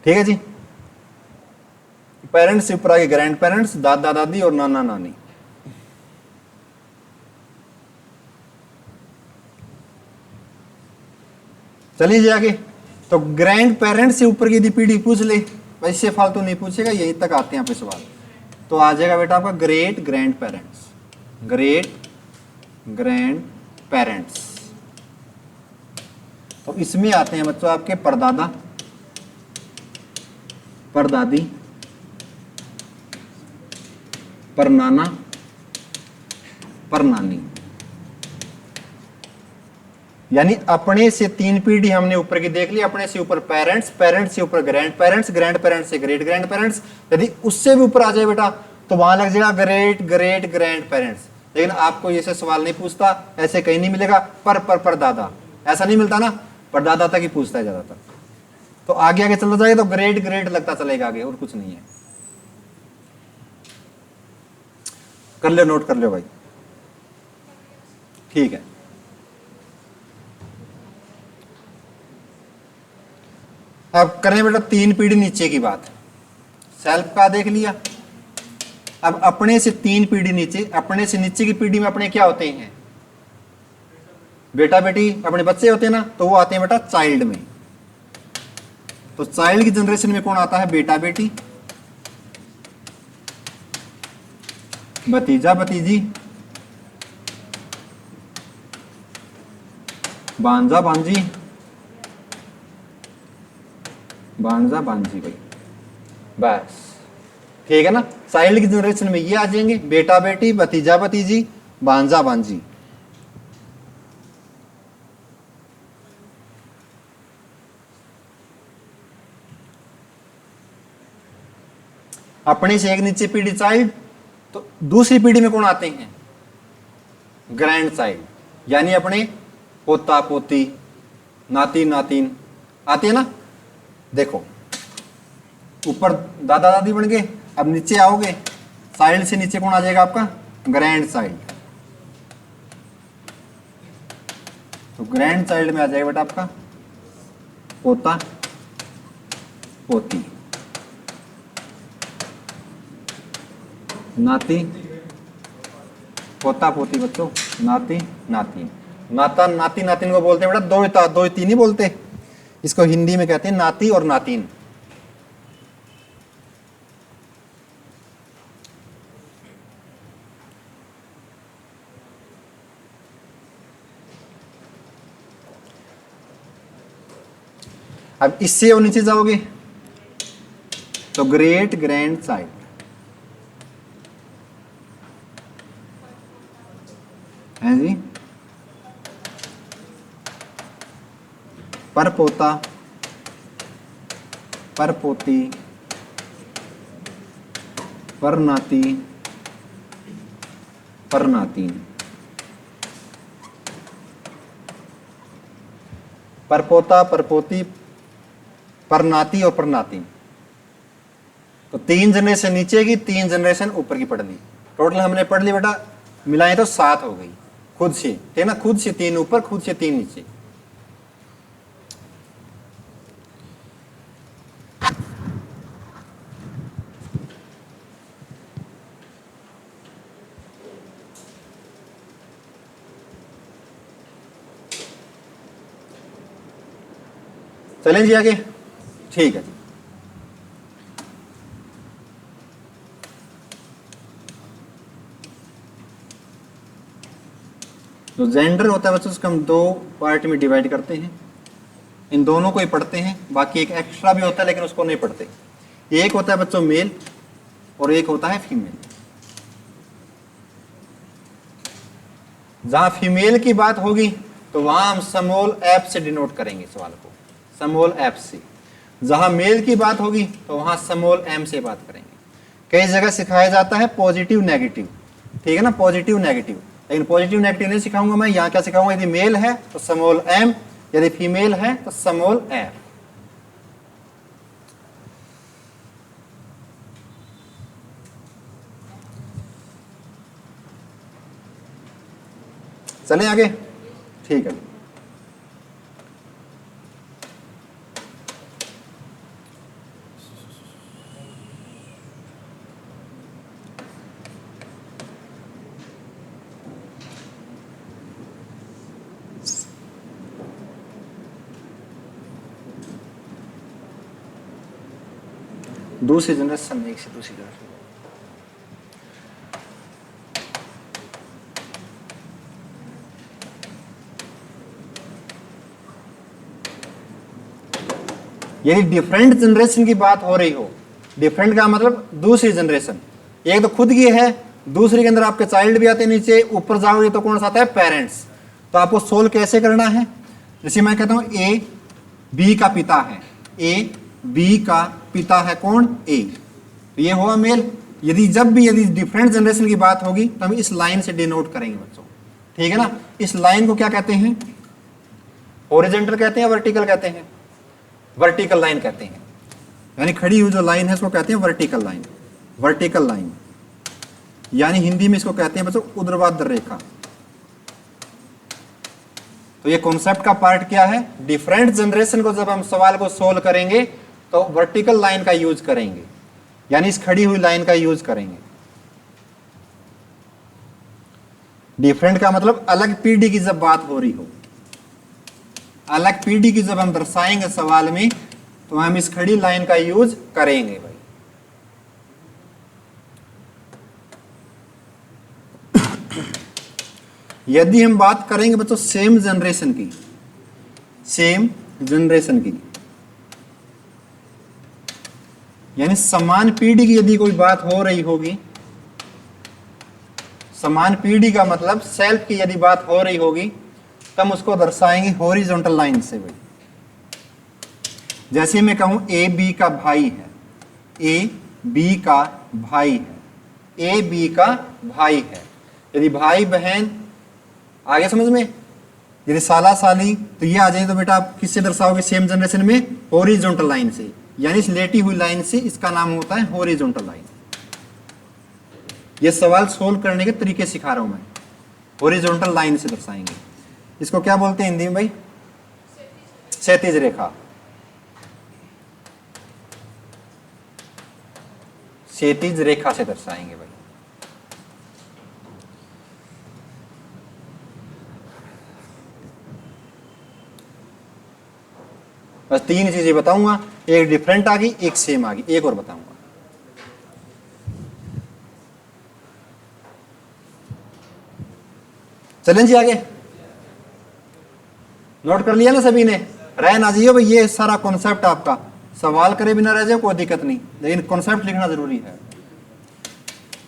ठीक है जी, पेरेंट्स से ऊपर आगे ग्रैंड पेरेंट्स, दादा दादी और नाना नानी। चलिए जी आगे। तो ग्रैंड पेरेंट्स से ऊपर की यदि पीढ़ी पूछ ले, वैसे फालतू नहीं पूछेगा, यहीं तक आते हैं यहाँ पे सवाल। तो आ जाएगा बेटा आपका great grand parents, great grand parents. तो इसमें आते हैं बच्चों आपके परदादा, परदादी, परनाना, परनानी। यानी अपने से 3 पीढ़ी हमने ऊपर की देख ली। अपने से ऊपर पेरेंट्स, पेरेंट्स से ऊपर ग्रैंड पेरेंट्स, ग्रैंड पेरेंट्स से ग्रेट ग्रैंड पेरेंट्स। यदि उससे भी ऊपर आ जाए बेटा तो वहां लग जाएगा ग्रेट ग्रेट ग्रैंड पेरेंट्स। लेकिन आपको ये सवाल नहीं पूछता, ऐसे कहीं नहीं मिलेगा। पर दादा ऐसा नहीं मिलता ना, परदादा तक ही पूछता है ज्यादातर। तो आगे आगे चलता जाएगा तो ग्रेट ग्रेट लगता चलेगा आगे, और कुछ नहीं है। कर लो, नोट कर लो भाई। ठीक है, अब करें बेटा 3 पीढ़ी नीचे की बात। सेल्फ का देख लिया। अब अपने से 3 पीढ़ी नीचे, अपने से नीचे की पीढ़ी में अपने क्या होते हैं? बेटा बेटी, अपने बच्चे होते हैं ना, तो वो आते हैं बेटा चाइल्ड में। तो चाइल्ड की जनरेशन में कौन आता है? बेटा बेटी, भतीजा भतीजी, भांजा भांजी, भांजा भांजी भाई। बस ठीक है ना। चाइल्ड की जनरेशन में ये आ जाएंगे, बेटा बेटी, भतीजा भतीजी, भांजा भांजी। अपने से एक नीचे पीढ़ी चाइल्ड, तो दूसरी पीढ़ी में कौन आते हैं? Grand child. यानी अपने पोता पोती, नाती नातिन आते हैं ना। देखो ऊपर दादा दादी बन गए, अब नीचे आओगे, चाइल्ड से नीचे कौन आ जाएगा आपका? Grand child. तो ग्रैंड चाइल्ड में आ जाएगा बेटा आपका पोता पोती, नाती पोता पोती बच्चों, नाती नातिन। नाता नाती नातिन को बोलते हैं बेटा दोहिता, दोहिती नहीं बोलते, इसको हिंदी में कहते हैं नाती और नातिन। अब इससे और नीचे जाओगे तो ग्रेट ग्रैंड चाइल्ड, है जी, परपोता, परपोती, परनाती, परनातीन। परपोता, परपोती, परनाती और परनातीन। तो 3 जनरेशन नीचे की, 3 जनरेशन ऊपर की पढ़ ली। टोटल हमने पढ़ ली बेटा, मिलाए तो 7 हो गई खुद से, ठीक है ना, खुद से 3 ऊपर, खुद से 3 नीचे। चलें जी आगे, ठीक है जी। जो जेंडर होता है बच्चों उसको हम 2 पार्ट में डिवाइड करते हैं, इन दोनों को ही पढ़ते हैं, बाकी एक एक्स्ट्रा भी होता है लेकिन उसको नहीं पढ़ते। एक होता है बच्चों मेल और एक होता है फीमेल। जहां फीमेल की बात होगी तो वहां हम स्मॉल एफ से डिनोट करेंगे सवाल को, स्मॉल एफ से। जहां मेल की बात होगी तो वहां स्मॉल एम से बात करेंगे। कई जगह सिखाया जाता है पॉजिटिव नेगेटिव, ठीक है ना, पॉजिटिव नेगेटिव, लेकिन पॉजिटिव नेगेटिव नहीं सिखाऊंगा मैं। यहाँ क्या सिखाऊंगा, यदि मेल है तो स्मॉल एम, यदि फीमेल है तो स्मॉल एफ। चलें आगे, ठीक है। दूसरी जनरेशन, एक से दूसरी जनरेशन। यदि डिफरेंट जनरेशन की बात हो रही हो, डिफरेंट का मतलब दूसरी जनरेशन, एक तो खुद की है, दूसरी के अंदर आपके चाइल्ड भी आते हैं, नीचे ऊपर जाओगे तो कौन सा आता है, पेरेंट्स। तो आपको सोल्व कैसे करना है, जैसे मैं कहता हूं ए बी का पिता है, ए बी का पिता है कौन, ए, तो ये हुआ मेल। यदि डिफरेंट जनरेशन की बात होगी तो हम इस लाइन से डिनोट करेंगे बच्चों, ठीक है ना। इस लाइन को क्या कहते हैं, हॉरिजॉन्टल कहते हैं, वर्टिकल कहते हैं, वर्टिकल लाइन कहते हैं। यानी खड़ी हुई जो लाइन है उसको कहते हैं वर्टिकल लाइन, वर्टिकल लाइन, यानी हिंदी में इसको कहते हैं बच्चों ऊर्ध्वाधर रेखा। तो ये कॉन्सेप्ट का पार्ट क्या है, डिफरेंट जनरेशन को जब हम सवाल को सोल्व करेंगे तो वर्टिकल लाइन का यूज करेंगे, यानी इस खड़ी हुई लाइन का यूज करेंगे। डिफरेंट का मतलब अलग पीढ़ी की जब बात हो रही हो, अलग पीढ़ी की जब हम दर्शाएंगे सवाल में तो हम इस खड़ी लाइन का यूज करेंगे भाई। यदि हम बात करेंगे बच्चों सेम जनरेशन की, सेम जनरेशन की, यानी समान पीढ़ी की यदि कोई बात हो रही होगी, समान पीढ़ी का मतलब सेल्फ की यदि बात हो रही होगी तो हम उसको दर्शाएंगे हॉरिजॉन्टल लाइन से भाई। जैसे मैं कहूं ए बी का भाई है, ए बी का भाई है, ए बी का भाई है। यदि भाई बहन, आगे समझ में, यदि साला साली तो ये आ जाए तो बेटा आप किससे दर्शाओगे सेम जनरेशन में, हॉरिजॉन्टल लाइन से, यानी इस लेटी हुई लाइन से, इसका नाम होता है हॉरिजॉन्टल लाइन। ये सवाल सोल्व करने के तरीके सिखा रहा हूं मैं, हॉरिजॉन्टल लाइन से दर्शाएंगे। इसको क्या बोलते हैं हिंदी में भाई, क्षैतिज रेखा, क्षैतिज रेखा से दर्शाएंगे भाई। बस 3 चीजें बताऊंगा, एक डिफरेंट आ गई, एक सेम आ गई, एक और बताऊंगा। चलें जी आगे। नोट कर लिया ना सभी ने? रह ना जाइए भाई, ये सारा कॉन्सेप्ट आपका, सवाल करे बिना रह जाए कोई दिक्कत नहीं, लेकिन कॉन्सेप्ट लिखना जरूरी है।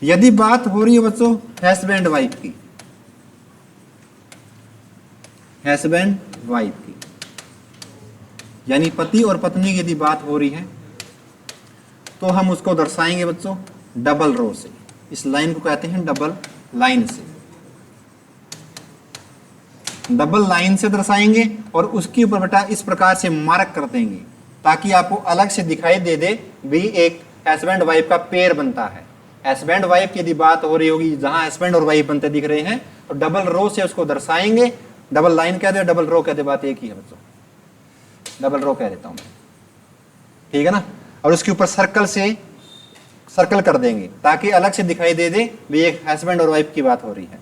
यदि बात हो रही है बच्चों हस्बैंड वाइफ की, हस्बैंड वाइफ की, यानी पति और पत्नी की यदि बात हो रही है तो हम उसको दर्शाएंगे बच्चों डबल रो से। इस लाइन को कहते हैं डबल लाइन से, डबल लाइन से दर्शाएंगे और उसके ऊपर बेटा इस प्रकार से मार्क कर देंगे ताकि आपको अलग से दिखाई दे दे भी एक हस्बैंड वाइफ का पेयर बनता है। हस्बैंड वाइफ की यदि बात हो रही होगी जहां हस्बैंड और वाइफ बनते दिख रहे हैं तो डबल रो से उसको दर्शाएंगे। डबल लाइन कह दे, डबल रो कह दे, बात एक ही है बच्चों, डबल रो कह देता हूं मैं, ठीक है ना। और उसके ऊपर सर्कल से सर्कल कर देंगे ताकि अलग से दिखाई दे दे भी एक हस्बैंड और वाइफ की बात हो रही है।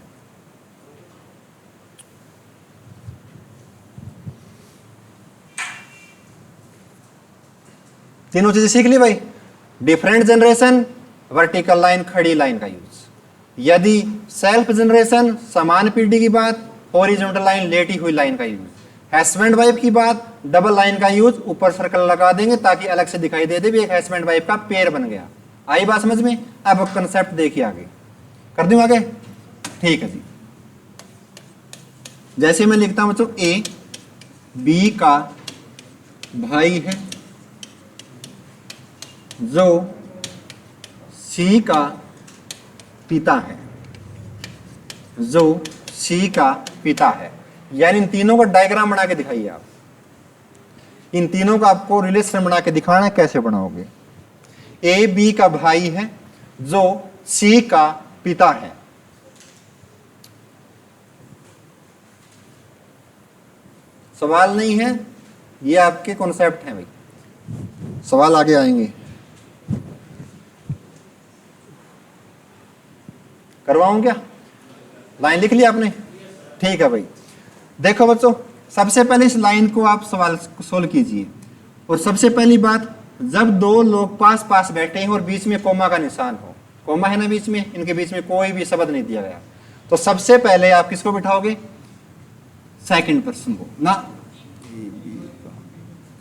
तीनों चीजें सीख ली भाई। डिफरेंट जनरेशन, वर्टिकल लाइन, खड़ी लाइन का यूज। यदि सेल्फ जनरेशन, समान पीढ़ी की बात, हॉरिजॉन्टल लाइन, लेटी हुई लाइन का यूज। हस्बैंड वाइफ की बात, डबल लाइन का यूज, ऊपर सर्कल लगा देंगे ताकि अलग से दिखाई दे दे भी एक हस्बैंड वाइफ का पेयर बन गया। आई बात समझ में? अब कंसेप्ट देखिए आगे, कर दूं आगे? ठीक है जी। जैसे मैं लिखता हूं बच्चों ए बी का भाई है जो सी का पिता है, जो सी का पिता है। यानी इन तीनों का डायग्राम बना के दिखाइए आप। इन तीनों का आपको रिलेशन बना के दिखाना है, कैसे बनाओगे? ए बी का भाई है जो सी का पिता है। सवाल नहीं है, ये आपके कॉन्सेप्ट हैं भाई, सवाल आगे आएंगे। करवाऊं क्या? लाइन लिख लिया आपने? ठीक है भाई। देखो बच्चों, सबसे पहले इस लाइन को आप सवाल सोल्व कीजिए। और सबसे पहली बात, जब दो लोग पास पास बैठे हैं और बीच में कोमा का निशान हो, कोमा है ना बीच में, इनके बीच में कोई भी शब्द नहीं दिया गया, तो सबसे पहले आप किसको बिठाओगे? सेकंड पर्सन को ना,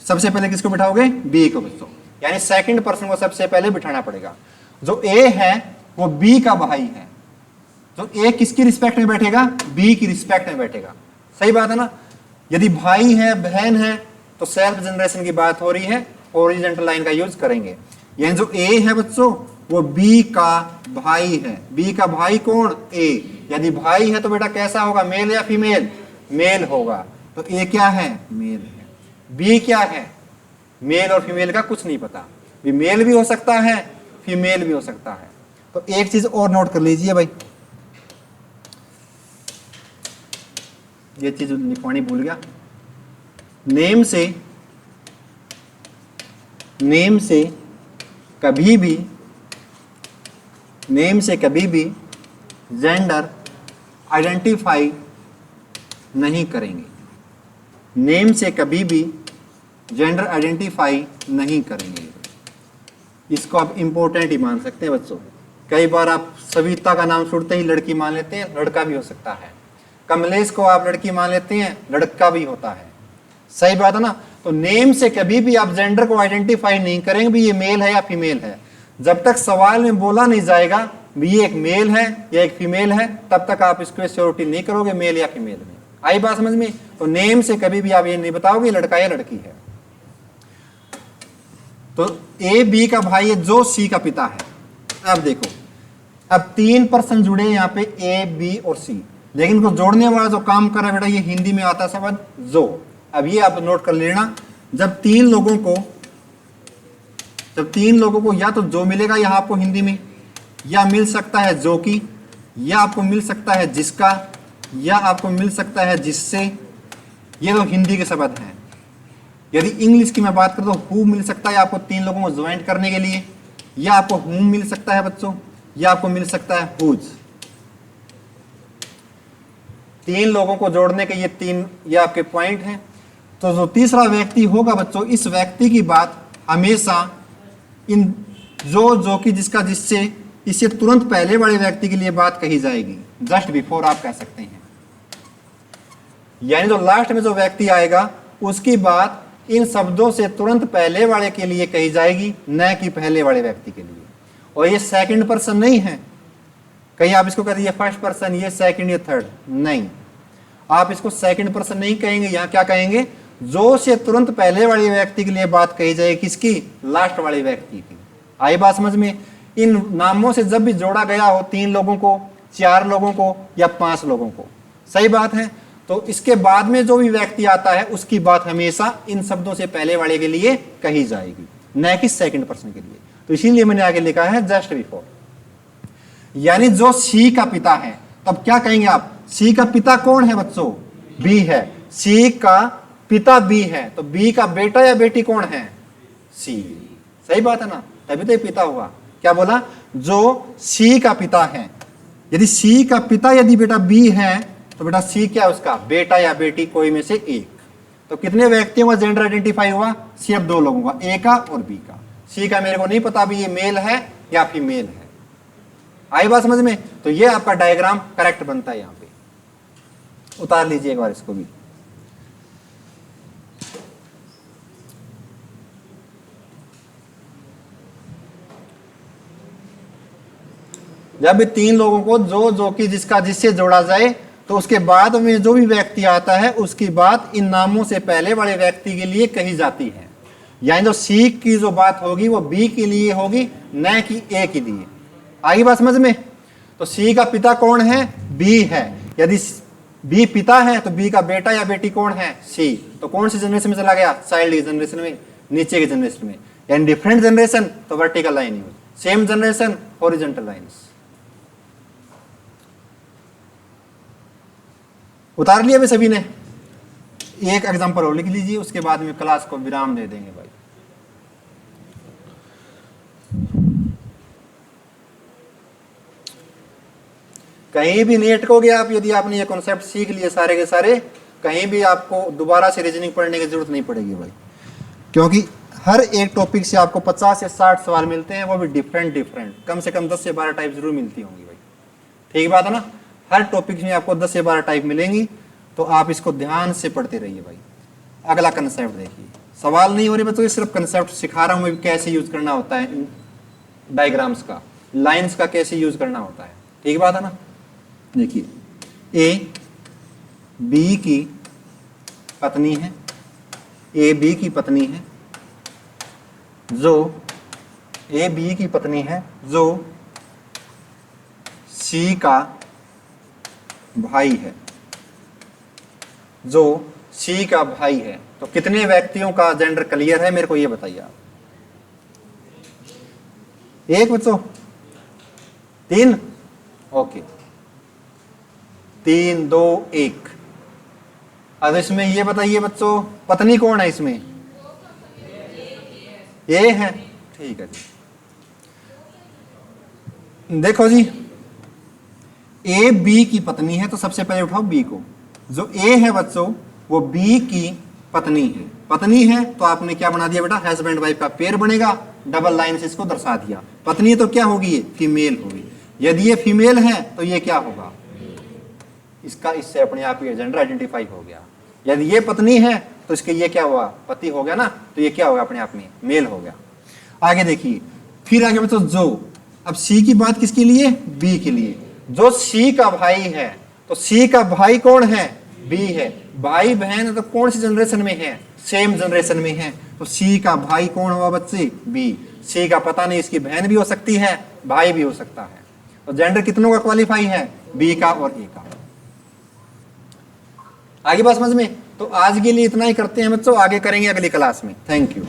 सबसे पहले किसको बिठाओगे? बी को बच्चों। यानी सेकंड पर्सन को सबसे पहले बिठाना पड़ेगा। जो ए है वो बी का भाई है, तो ए किसकी रिस्पेक्ट में बैठेगा? बी की रिस्पेक्ट में बैठेगा। सही बात है ना? यदि भाई है, बहन है, तो सेल्फ जनरेशन की बात हो रही है, हॉरिजॉन्टल लाइन का यूज करेंगे। यानी जो ए है बच्चों वो बी का भाई है। बी का भाई कौन? ए। यदि भाई है तो बेटा कैसा होगा? मेल या फीमेल? मेल होगा। तो ए क्या है? मेल है। बी क्या है? मेल और फीमेल का कुछ नहीं पता, भी मेल भी हो सकता है, फीमेल भी हो सकता है। तो एक चीज और नोट कर लीजिए भाई, ये चीज लिखवानी भूल गया। नेम से कभी भी जेंडर आइडेंटिफाई नहीं करेंगे। नेम से कभी भी जेंडर आइडेंटिफाई नहीं करेंगे। इसको आप इंपॉर्टेंट ही मान सकते हैं बच्चों। कई बार आप सविता का नाम सुनते ही लड़की मान लेते हैं, लड़का भी हो सकता है। कमलेश को आप लड़की मान लेते हैं, लड़का भी होता है। सही बात है ना? तो नेम से कभी भी आप जेंडर को आइडेंटिफाई नहीं करेंगे भी ये मेल है या फीमेल है। जब तक सवाल में बोला नहीं जाएगा भी ये एक मेल है या एक फीमेल है, तब तक आप इसको श्योरिटी नहीं करोगे मेल या फीमेल में। आई बात समझ में? तो नेम से कभी भी आप ये नहीं बताओगे लड़का या लड़की है। तो ए बी का भाई है जो सी का पिता है। अब देखो, अब 3 पर्सन जुड़े हैं यहाँ पे, ए बी और सी, लेकिन को जोड़ने वाला जो काम कर रहा है बेटा ये हिंदी में आता है शब्द जो। अब ये आप नोट कर लेना, जब तीन लोगों को या तो जो मिलेगा यहाँ आपको हिंदी में, या मिल सकता है जो की, या आपको मिल सकता है जिसका, या आपको मिल सकता है जिससे। ये तो हिंदी के शब्द हैं। यदि इंग्लिश की मैं बात करूं तो हु मिल सकता है आपको 3 लोगों को ज्वाइंट करने के लिए, या आपको हुम मिल सकता है बच्चों, या आपको मिल सकता है हुज। 3 लोगों को जोड़ने के ये 3 ये आपके पॉइंट हैं। तो जो तीसरा व्यक्ति होगा बच्चों, इस व्यक्ति की बात हमेशा इन जो कि जिसका जिससे इससे तुरंत पहले वाले व्यक्ति के लिए बात कही जाएगी, जस्ट बिफोर आप कह सकते हैं। यानी जो लास्ट में जो व्यक्ति आएगा उसकी बात इन शब्दों से तुरंत पहले वाले के लिए कही जाएगी, न कि पहले वाले व्यक्ति के लिए। और ये सेकंड पर्सन नहीं है, कहीं आप इसको कहते ये फर्स्ट पर्सन, ये सेकंड, ये थर्ड, नहीं, आप इसको सेकंड पर्सन नहीं कहेंगे। यहाँ क्या कहेंगे, जो से तुरंत पहले वाले व्यक्ति के लिए बात कही जाएगी, किसकी, लास्ट वाले व्यक्ति की। आई बात समझ में। इन नामों से जब भी जोड़ा गया हो 3 लोगों को, 4 लोगों को या 5 लोगों को, सही बात है, तो इसके बाद में जो भी व्यक्ति आता है उसकी बात हमेशा इन शब्दों से पहले वाले के लिए कही जाएगी, न कि सेकंड पर्सन के लिए। तो इसीलिए मैंने आगे लिखा है जस्ट बिफोर। यानी जो सी का पिता है, तब क्या कहेंगे आप, सी का पिता कौन है बच्चों, बी है। सी का पिता बी है, तो बी का बेटा या बेटी कौन है, सी। सही बात है ना, तभी तो पिता हुआ। क्या बोला, जो सी का पिता है। यदि सी का पिता यदि बेटा बी है, तो बेटा सी क्या है उसका, बेटा या बेटी कोई में से एक। तो कितने व्यक्तियों का जेंडर आइडेंटिफाई हुआ, सिर्फ 2 लोगों का, ए का और बी का। सी का मेरे को नहीं पता भी ये मेल है या फीमेल है। आई बात समझ में। तो ये आपका डायग्राम करेक्ट बनता है। यहाँ पे उतार लीजिए एक बार इसको भी। जब 3 लोगों को जो कि जिसका जिससे जोड़ा जाए, तो उसके बाद में जो भी व्यक्ति आता है उसकी बात इन नामों से पहले वाले व्यक्ति के लिए कही जाती है। यानी जो सी की जो बात होगी वो बी के लिए होगी, न कि ए के लिए। आगे बात समझ में। तो सी का पिता कौन है, बी है। यदि बी पिता है तो बी का बेटा या बेटी कौन है, सी। तो कौन सी जनरेशन में चला गया, चाइल्ड जनरेशन में, नीचे की जनरेशन में। यानी डिफरेंट जनरेशन तो vertical line use, same generation horizontal lines. उतार लिया भी सभी ने। एक एग्जांपल और लिख लीजिए, उसके बाद में क्लास को विराम दे देंगे भाई। कहीं भी नहीं अटकोगे आप, यदि आपने ये कॉन्सेप्ट सीख लिए सारे के सारे, कहीं भी आपको दोबारा से रीजनिंग पढ़ने की जरूरत नहीं पड़ेगी भाई। क्योंकि हर एक टॉपिक से आपको 50 से 60 सवाल मिलते हैं, वो भी डिफरेंट, कम से कम 10 से 12 टाइप जरूर मिलती होंगी भाई। ठीक बात है ना। हर टॉपिक में आपको 10 से 12 टाइप मिलेंगी, तो आप इसको ध्यान से पढ़ते रहिए भाई। अगला कंसेप्ट देखिए, सवाल नहीं हो रहे बच्चों, सिर्फ कंसेप्ट सिखा रहा हूं मैं, कैसे यूज करना होता है डायग्राम्स का, लाइंस का कैसे यूज करना होता है। ठीक बात है ना। देखिए, ए बी की पत्नी है, ए बी की पत्नी है, जो ए बी की पत्नी है, जो सी का भाई है, जो सी का भाई है। तो कितने व्यक्तियों का जेंडर क्लियर है, मेरे को ये बताइए आप। एक बच्चों, 3, ओके, 3 2 1। अब इसमें ये बताइए बच्चों, पत्नी कौन है इसमें, ये है। ठीक है जी। देखो जी, ए बी की पत्नी है, तो सबसे पहले उठाओ बी को। जो ए है बच्चों वो बी की पत्नी है। पत्नी है तो आपने क्या बना दिया बेटा, हस्बैंड वाइफ का पेयर बनेगा, डबल लाइन से इसको दर्शा दिया। पत्नी तो क्या होगी, ये फीमेल होगी। यदि ये फीमेल है तो ये क्या होगा, इसका इससे अपने आप ही जेंडर आइडेंटिफाई हो गया। यदि ये पत्नी है तो इसके ये क्या हुआ, पति हो गया ना, तो ये क्या होगा, अपने आप में मेल हो गया। आगे देखिए, फिर आगे बच्चों जो, अब सी की बात किसके लिए, बी के लिए। जो सी का भाई है, तो सी का भाई कौन है, बी है। भाई बहन तो कौन सी जनरेशन में है, सेम जनरेशन में है। तो सी का भाई कौन हुआ बच्चे, बी। सी का पता नहीं, इसकी बहन भी हो सकती है, भाई भी हो सकता है। तो जेंडर कितनों का क्वालिफाई है, बी का और ए का। आगे बात समझ में। तो आज के लिए इतना ही करते हैं बच्चों, आगे करेंगे अगली क्लास में। Thank you.